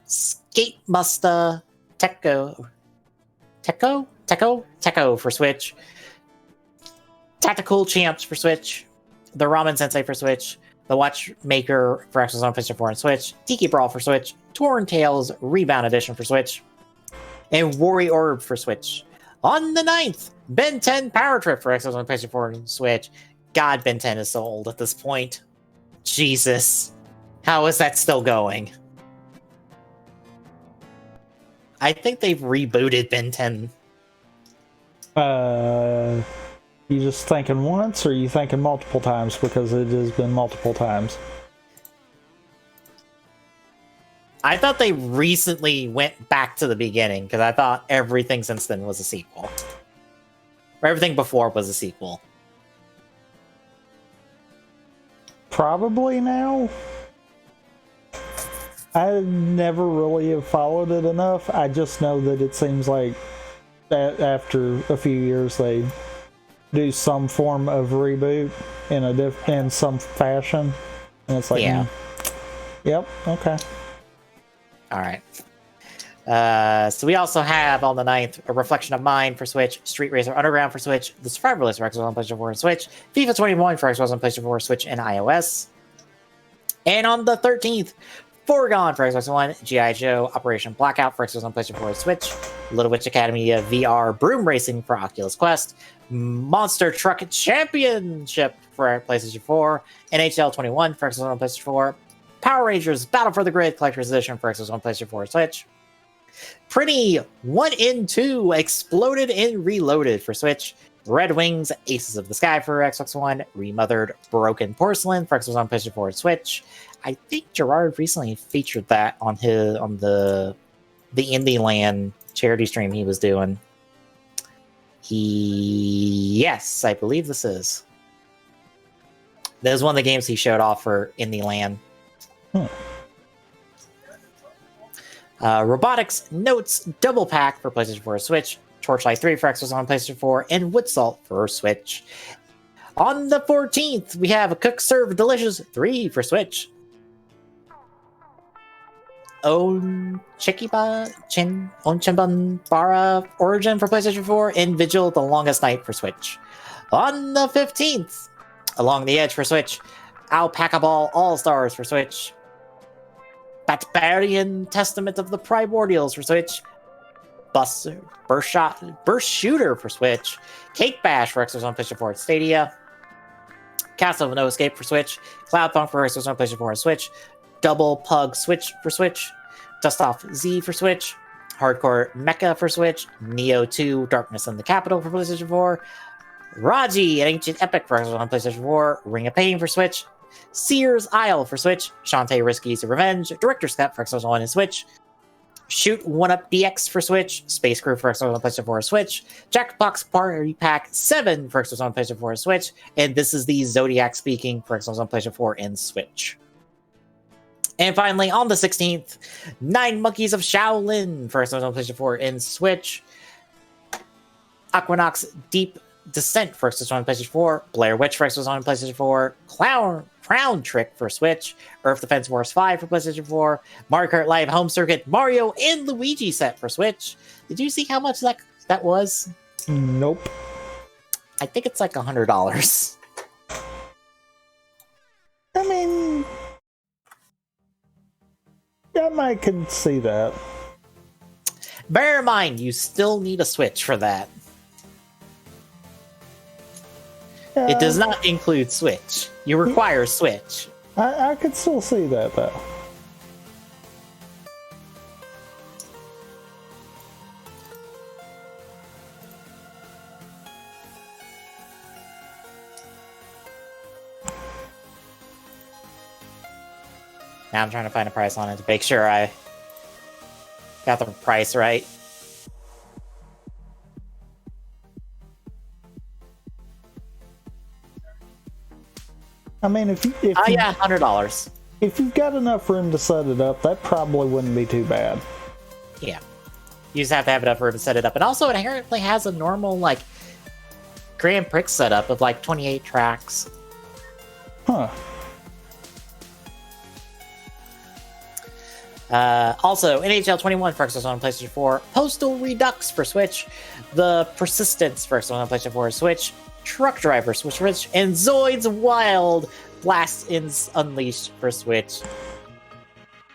Skate Musta Tecco for Switch, Tactical Champs for Switch, The Ramen Sensei for Switch, The Watchmaker for Xbox on PlayStation 4 and Switch, Tiki Brawl for Switch, Torn Tales Rebound Edition for Switch, and Worry Orb for Switch. On the 9th, Ben 10 Power Trip for Xbox on PlayStation 4 and Switch. God, Ben 10 is so old at this point. Jesus. How is that still going? I think they've rebooted Ben 10. You just thinking once, or you thinking multiple times? Because it has been multiple times. I thought they recently went back to the beginning, because I thought everything since then was a sequel. Or everything before was a sequel. Probably now. I never really have followed it enough. I just know that it seems like that after a few years they do some form of reboot in some fashion, and it's like, yeah. Yep, okay. All right. So we also have on the 9th A Reflection of Mine for Switch, Street Racer Underground for Switch, The Survivalist for Xbox on PlayStation 4 and Switch, FIFA 21 for Xbox on PlayStation 4, Switch, and iOS. And on the 13th, Foregone for Xbox One, G.I. Joe Operation Blackout for Xbox on PlayStation 4 and Switch, Little Witch Academia VR Broom Racing for Oculus Quest, Monster Truck Championship for PlayStation 4, NHL 21 for Xbox on PlayStation 4, Power Rangers Battle for the Grid Collector's Edition for Xbox on PlayStation 4 and Switch, Pretty 1 in 2 Exploded and Reloaded for Switch, Red Wings Aces of the Sky for Xbox One, Remothered Broken Porcelain for Xbox on PlayStation 4 and Switch. I think Gerard recently featured that on the Indie Land charity stream he was doing. Yes, I believe this is. That was one of the games he showed off for Indie Land. Robotics Notes Double Pack for PlayStation 4 and Switch, Torchlight 3 for Xbox on PlayStation 4, and Woodsalt for Switch. On the 14th, we have a Cook Serve Delicious 3 for Switch. Onchimbanbara Origin for PlayStation 4, and Vigil The Longest Night for Switch. On the 15th, Along the Edge for Switch, Alpaca Ball All-Stars for Switch, Batbarian Testament of the Primordials for Switch, Burst Shooter for Switch, Cake Bash for Xbox on PlayStation 4 and Stadia, Castle of No Escape for Switch, Cloudpunk for Xbox on PlayStation 4 and Switch, Double Pug Switch for Switch, Dust Off Z for Switch, Hardcore Mecha for Switch, Neo 2 Darkness in the Capital for PlayStation 4, Raji, an Ancient Epic for Xbox on PlayStation 4, Ring of Pain for Switch, Sears Isle for Switch, Shantae Risky's Revenge, Director's Cut for Xbox One and Switch, Shoot 1-Up DX for Switch, Space Crew for Xbox on PlayStation 4 and Switch, Jackbox Party Pack 7 for Xbox on PlayStation 4 and Switch, and this is the Zodiac speaking for Xbox on PlayStation 4 and Switch. And finally, on the 16th, 9 Monkeys of Shaolin for Xbox on PlayStation 4 and Switch, Aquanox Deep Descent for Xbox One and PlayStation 4, Blair Witch for Xbox One and PlayStation 4, Crown Trick for Switch, Earth Defense Force 5 for PlayStation 4, Mario Kart Live Home Circuit, Mario and Luigi set for Switch. Did you see how much that that was? Nope. I think it's like $100. I mean, I might can see that. Bear in mind, you still need a Switch for that. It does not include Switch. You require Switch. I could still see that, though. Now I'm trying to find a price on it to make sure I got the price right. I mean, if yeah, $100. If you've got enough room to set it up, that probably wouldn't be too bad. Yeah. You just have to have enough room to set it up. And also, it inherently has a normal, like, Grand Prix setup of, like, 28 tracks. Huh. Also, NHL 21 for Xbox One and PlayStation 4, Postal Redux for Switch, The Persistence for Xbox One and PlayStation 4 Switch, Truck Driver for Switch, and Zoid's Wild Blast Unleashed for Switch.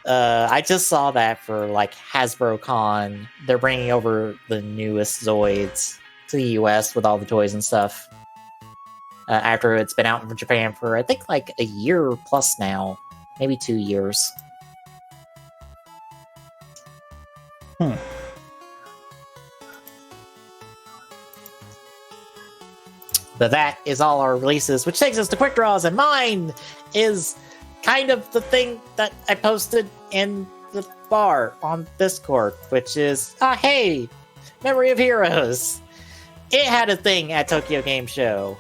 I just saw that for like Hasbro Con. They're bringing over the newest Zoids to the US with all the toys and stuff. After it's been out in Japan for I think like a year plus now, maybe 2 years. But that is all our releases, which takes us to quick draws, and mine is kind of the thing that I posted in the bar on Discord, which is, hey, Memory of Heroes. It had a thing at Tokyo Game Show.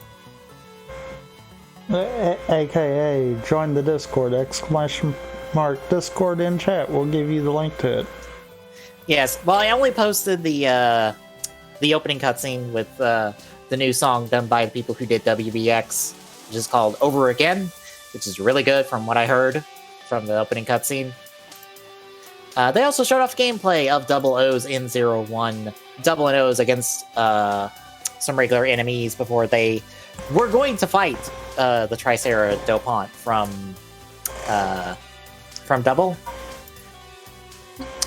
AKA, join the Discord, ! Discord in chat. We'll give you the link to it. Yes, well, I only posted the opening cutscene with the new song done by the people who did WBX, which is called Over Again, which is really good from what I heard from the opening cutscene. They also showed off gameplay of Double O's in 01, Double and O's against some regular enemies before they were going to fight the Tricera Dopant from Double.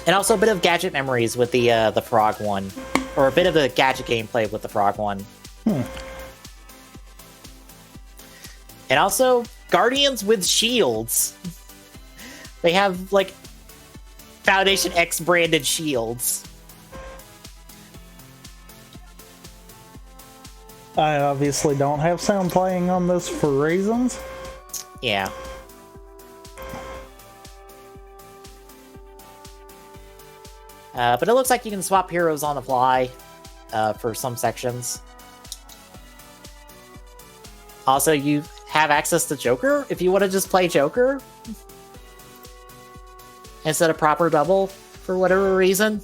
And also a bit of gadget memories with the frog one, or a bit of the gadget gameplay with the frog one. And also Guardians with shields. They have like Foundation X branded shields. I obviously don't have sound playing on this for reasons. Yeah. But it looks like you can swap heroes on the fly for some sections. Also, you have access to Joker if you want to just play Joker instead of proper double for whatever reason.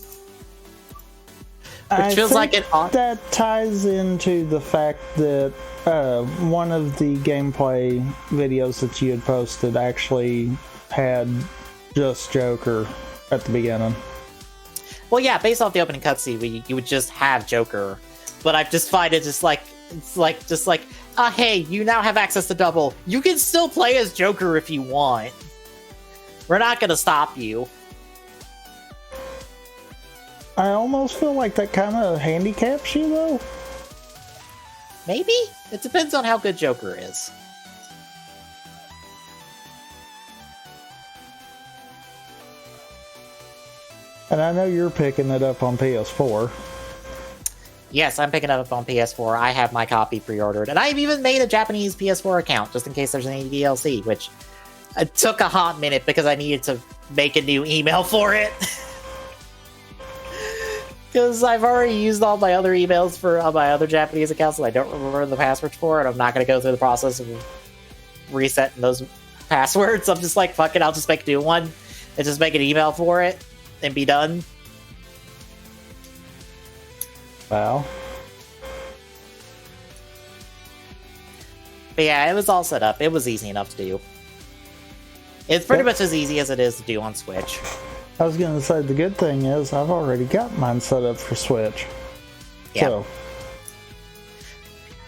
Which feels like it. That ties into the fact that one of the gameplay videos that you had posted actually had just Joker at the beginning. Well, yeah, based off the opening cutscene, you would just have Joker, but I just find it just like hey, you now have access to double. You can still play as Joker if you want. We're not gonna stop you. I almost feel like that kind of handicaps you, though. Maybe? It depends on how good Joker is. And I know you're picking it up on PS4. Yes, I'm picking it up on PS4. I have my copy pre-ordered. And I've even made a Japanese PS4 account, just in case there's any DLC, which it took a hot minute because I needed to make a new email for it. Because I've already used all my other emails for my other Japanese accounts that I don't remember the passwords for, and I'm not going to go through the process of resetting those passwords. I'm just like, fuck it, I'll just make a new one and just make an email for it and be done. Wow. But yeah, it was all set up. It was easy enough to do. It's pretty much as easy as it is to do on Switch. I was going to say, the good thing is I've already got mine set up for Switch. Yeah. So,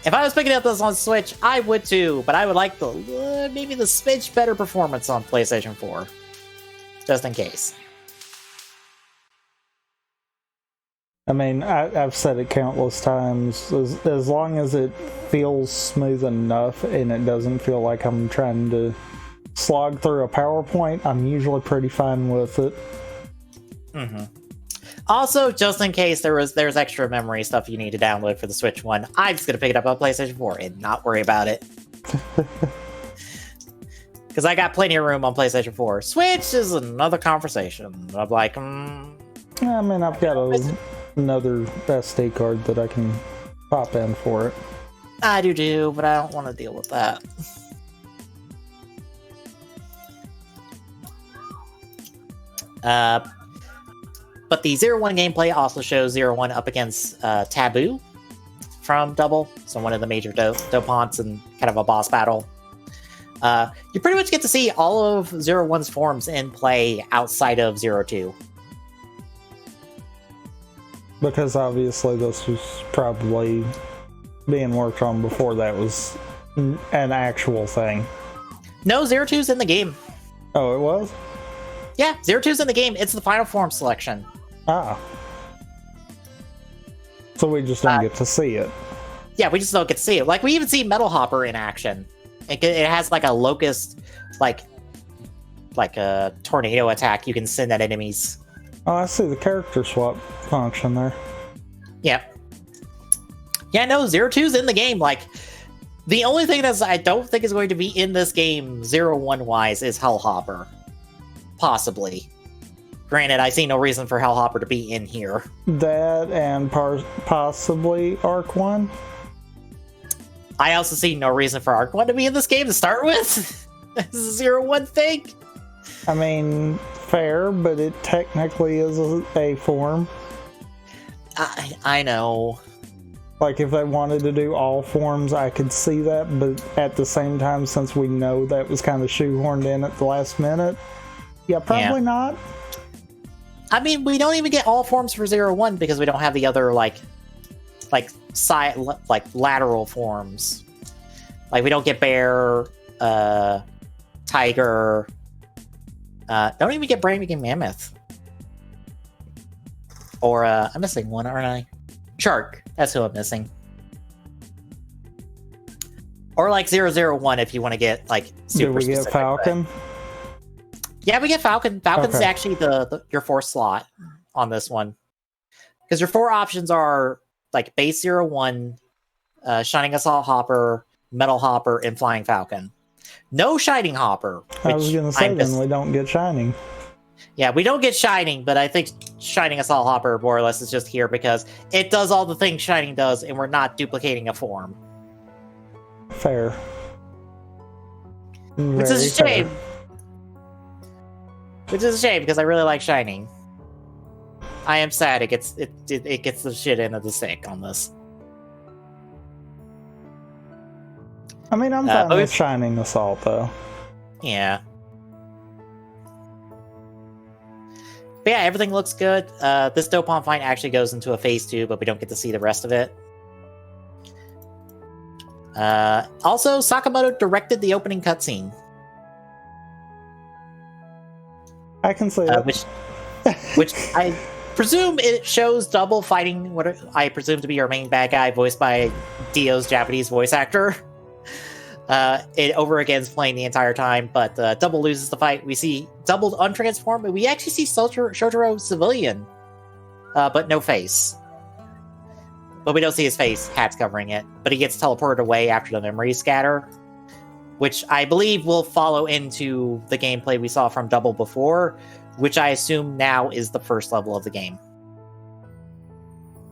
if I was picking up this on Switch, I would too, but I would like the maybe the smidge better performance on PlayStation 4, just in case. I mean, I've said it countless times. As long as it feels smooth enough and it doesn't feel like I'm trying to slog through a PowerPoint, I'm usually pretty fine with it. Mm-hmm. Also, just in case there's extra memory stuff you need to download for the Switch one, I'm just gonna pick it up on PlayStation 4 and not worry about it. Because I got plenty of room on PlayStation 4. Switch is another conversation. I'm like, I mean, I've got another SD card that I can pop in for it. I do, but I don't want to deal with that. But the 0-1 gameplay also shows 0-1 up against Taboo from Double, so one of the major Dopants in kind of a boss battle. You pretty much get to see all of 0-1's forms in play outside of 0-2. Because obviously this was probably being worked on before that was an actual thing. No, 0-2's in the game. Oh, it was? Yeah, 0-2's in the game. It's the final form selection. Ah. So we just don't get to see it. Yeah, we just don't get to see it. Like, we even see Metal Hopper in action. It has like a locust, like a tornado attack you can send at enemies. Oh, I see the character swap function there. Yep. Yeah, no, 0-2's in the game. Like, the only thing that I don't think is going to be in this game, 0-1 wise, is Hellhopper. Possibly. Granted, I see no reason for Hellhopper to be in here. That and possibly Arc 1. I also see no reason for Arc 1 to be in this game to start with. This is a 0-1 thing. I mean, fair, but it technically is a form. I know. Like, if they wanted to do all forms, I could see that, but at the same time, since we know that was kind of shoehorned in at the last minute, yeah, probably not. I mean, we don't even get all forms for 0-1 because we don't have the other, side, lateral forms. Like, we don't get Bear, Tiger, don't even get Brain Mammoth. Or, I'm missing one, aren't I? Shark. That's who I'm missing. Or, 001 if you want to get, super Do we get Falcon? Yeah, we get Falcon. Falcon's actually your fourth slot on this one. Because your four options are, Base 01, Shining Assault Hopper, Metal Hopper, and Flying Falcon. No Shining Hopper. I was going to say, then we don't get Shining. Yeah, we don't get Shining, but I think Shining Assault Hopper more or less is just here because it does all the things Shining does, and we're not duplicating a form. Fair. Which is a shame. Which is a shame because I really like Shining. I am sad it gets the shit into the stick on this. I mean, I'm fine with Shining Assault though. Yeah. But yeah, everything looks good. This Dopon fight actually goes into a phase 2, but we don't get to see the rest of it. Also, Sakamoto directed the opening cutscene. I can say that. Which I presume it shows Double fighting what I presume to be our main bad guy, voiced by Dio's Japanese voice actor. It over again's playing the entire time, but Double loses the fight. We see Double untransformed, but we actually see Shotaro civilian, but no face. But we don't see his face, hat's covering it. But he gets teleported away after the memory scatter, which I believe will follow into the gameplay we saw from Double before, which I assume now is the first level of the game.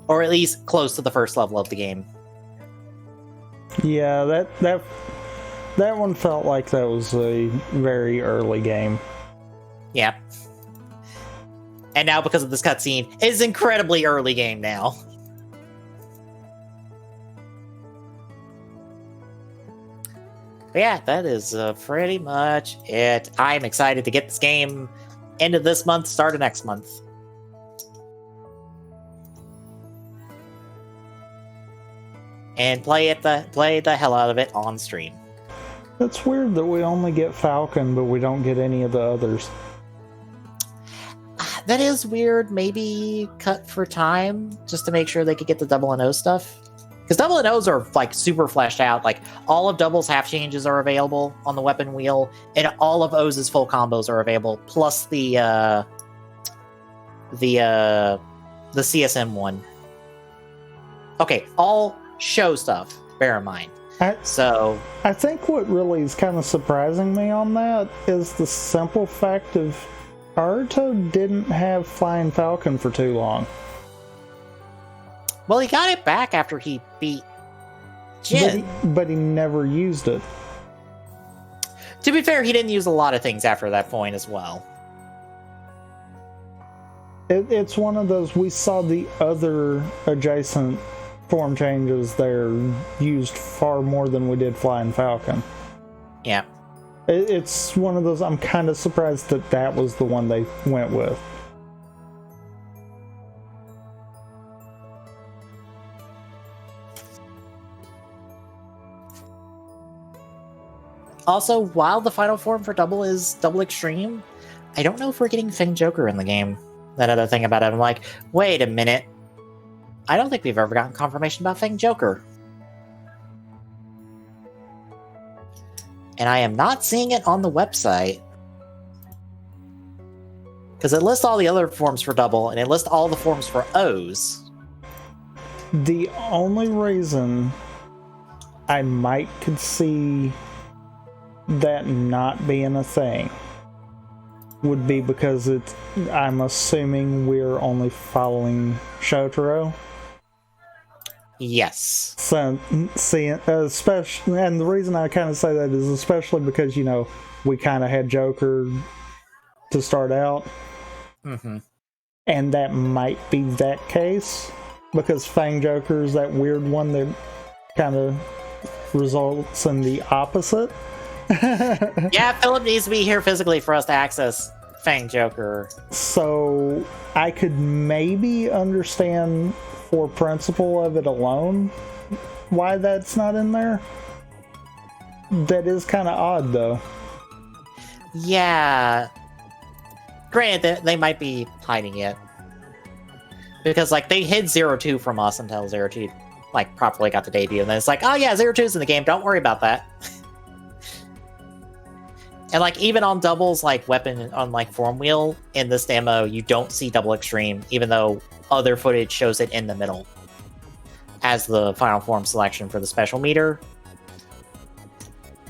Or at least close to the first level of the game. Yeah, that one felt like that was a very early game. Yeah. And now because of this cutscene, it's an incredibly early game now. But yeah, that is pretty much it. I'm excited to get this game end of this month, start of next month. and play the hell out of it on stream. It's weird that we only get Falcon, but we don't get any of the others. That is weird. Maybe cut for time just to make sure they could get the double and O stuff. Because double and O's are like super fleshed out. Like all of double's half changes are available on the weapon wheel, and all of O's full combos are available, plus the CSM one. Okay, all show stuff. Bear in mind. I think what really is kind of surprising me on that is the simple fact of Naruto didn't have Flying Falcon for too long. Well, he got it back after he beat Jin. But he never used it. To be fair, he didn't use a lot of things after that point as well. It's one of those, we saw the other adjacent form changes there used far more than we did Flying Falcon. Yeah. It's one of those, I'm kind of surprised that was the one they went with. Also, while the final form for double is double extreme, I don't know if we're getting Fang Joker in the game. That other thing about it, I'm like, wait a minute. I don't think we've ever gotten confirmation about Fang Joker. And I am not seeing it on the website. Because it lists all the other forms for double, and it lists all the forms for O's. The only reason I could see that not being a thing would be because I'm assuming we're only following Shotaro. Yes. So, especially, and the reason I kind of say that is especially because, we kind of had Joker to start out. Mm-hmm. And that might be that case, because Fang Joker is that weird one that kind of results in the opposite. Yeah, Philip needs to be here physically for us to access Fang Joker. So I could maybe understand, for principle of it alone, why that's not in there. That is kind of odd, though. Yeah. Granted, they might be hiding it. Because, they hid 02 from us until 02, properly got to debut. And then it's like, oh yeah, 02's in the game, don't worry about that. And, even on doubles, weapon on, form wheel, in this demo, you don't see double extreme, even though other footage shows it in the middle as the final form selection for the special meter.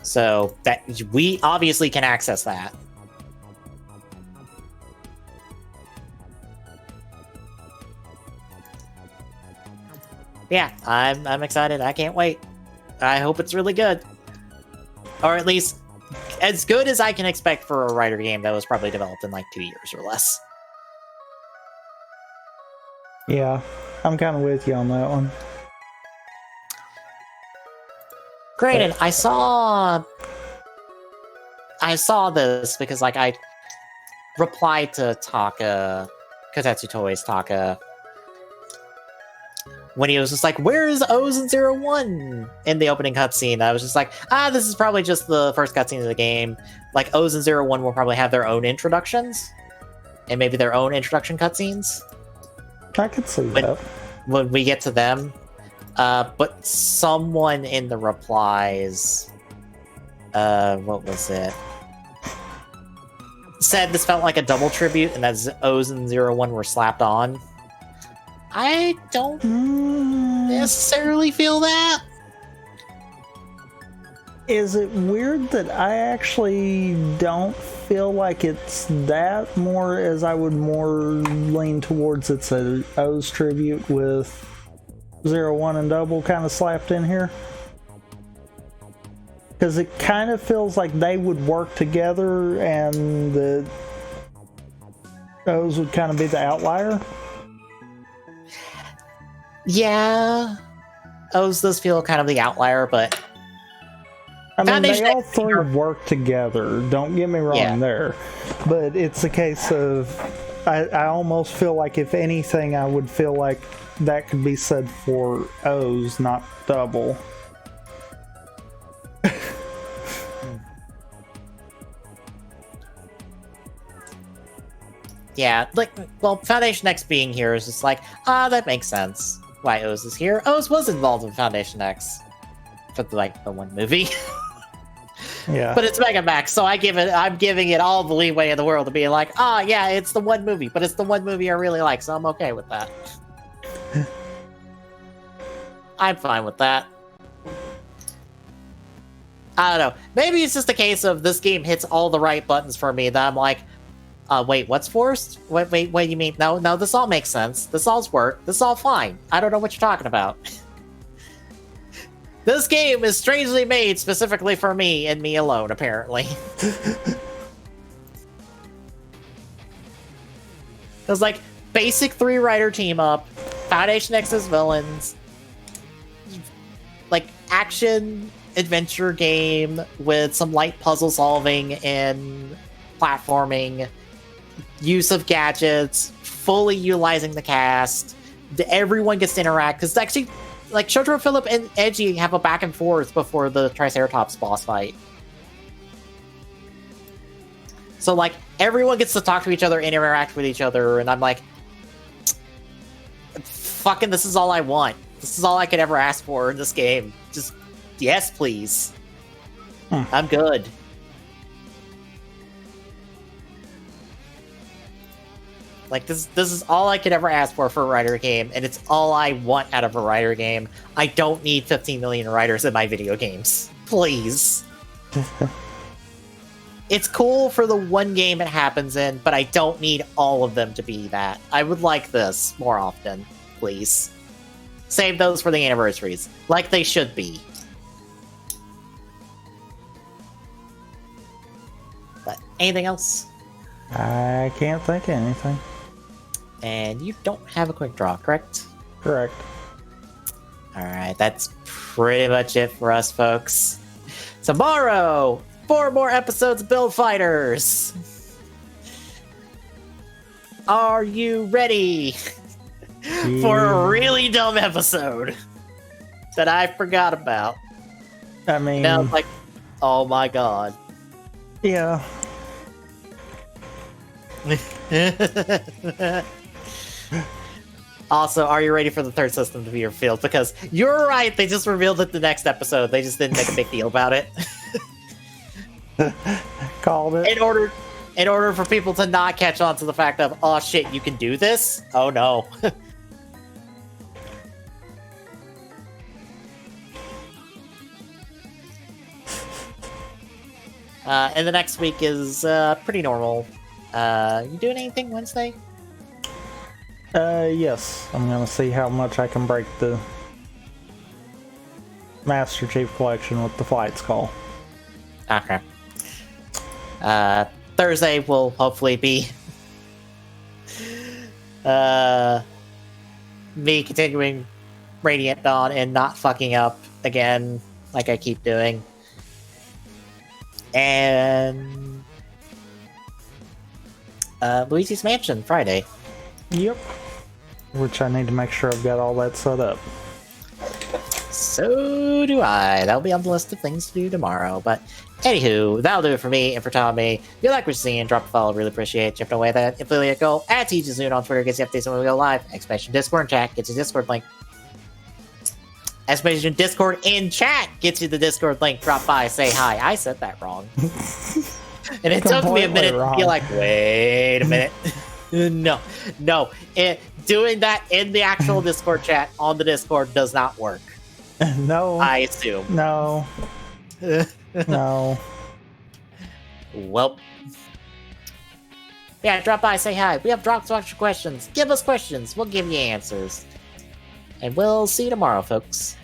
So, that we obviously can access that. Yeah, I'm excited. I can't wait. I hope it's really good. Or at least as good as I can expect for a writer game that was probably developed in 2 years or less. Yeah, I'm kind of with you on that one. Granted, I saw this because I replied to Taka, Kotetsu Toys Taka, when he was just like, where is O's and 01 in the opening cutscene? I was just like, this is probably just the first cutscene of the game. O's and 01 will probably have their own introductions, and maybe their own introduction cutscenes. I could see that. When we get to them. But someone in the replies, what was it? Said this felt like a double tribute, and that O's and 01 were slapped on. I don't necessarily feel that. Is it weird that I actually don't feel like it's that, more as I would more lean towards it's a O's tribute with 01 and double kind of slapped in here? Because it kind of feels like they would work together and the O's would kind of be the outlier. Yeah, O's does feel kind of the outlier, but I mean, they all three work together. Don't get me wrong there, but it's a case of I almost feel like, if anything, I would feel like that could be said for O's, not double. Yeah, like, well, Foundation X being here is just like, that makes sense. Why O's is here. O's was involved in Foundation X for the one movie. Yeah. But it's Mega Max, so I'm giving it all the leeway in the world to be like, yeah, it's the one movie, but it's the one movie I really like, so I'm okay with that. I'm fine with that. I don't know. Maybe it's just a case of this game hits all the right buttons for me that I'm like, wait, what's forced? Wait, what do you mean? No, this all makes sense. This all's work. This all fine. I don't know what you're talking about. This game is strangely made specifically for me and me alone, apparently. It's like, basic 3-writer team-up, Foundation X's villains, like, action adventure game with some light puzzle solving and platforming, use of gadgets, fully utilizing the cast. Everyone gets to interact, because actually, like, Shotaro, Philip, and Edgy have a back and forth before the Triceratops boss fight. So, like, everyone gets to talk to each other and interact with each other, and I'm like, fucking, this is all I want. This is all I could ever ask for in this game. Just, yes, please. I'm good. Like, this is all I could ever ask for a writer game, and it's all I want out of a writer game. I don't need 15 million writers in my video games. Please. It's cool for the one game it happens in, but I don't need all of them to be that. I would like this more often, please. Save those for the anniversaries, like they should be. But anything else? I can't think of anything. And you don't have a quick draw, correct? Correct. Alright, that's pretty much it for us, folks. Tomorrow, 4 more episodes of Build Fighters! Are you ready for a really dumb episode that I forgot about? I mean... Now it's like, oh my god. Yeah. Also, are you ready for the third system to be revealed? Because you're right, they just revealed it the next episode. They just didn't make a big deal about it. Called it. In order for people to not catch on to the fact of, oh shit, you can do this? Oh no. And the next week is pretty normal. You doing anything Wednesday? Yes. I'm gonna see how much I can break the Master Chief Collection with the flight skull. Okay. Thursday will hopefully be me continuing Radiant Dawn and not fucking up again like I keep doing. And Luigi's Mansion Friday. Yep. Which I need to make sure I've got all that set up. So do I. That'll be on the list of things to do tomorrow. But anywho, that'll do it for me and for Tommy. If you like what you're seeing, drop a follow. Really appreciate it. Chipping away that affiliate goal. At TJZoon on Twitter gets you updates when we go live. Exclamation Discord and chat gets you Discord link. Exclamation Discord in chat gets you the Discord link. Drop by, say hi. I said that wrong. And it took me a minute to be like, wait a minute. No. Doing that in the actual Discord chat on the Discord does not work. No. I assume. No. No. Well. Yeah, drop by, say hi. We have dropped extra questions. Give us questions. We'll give you answers. And we'll see you tomorrow, folks.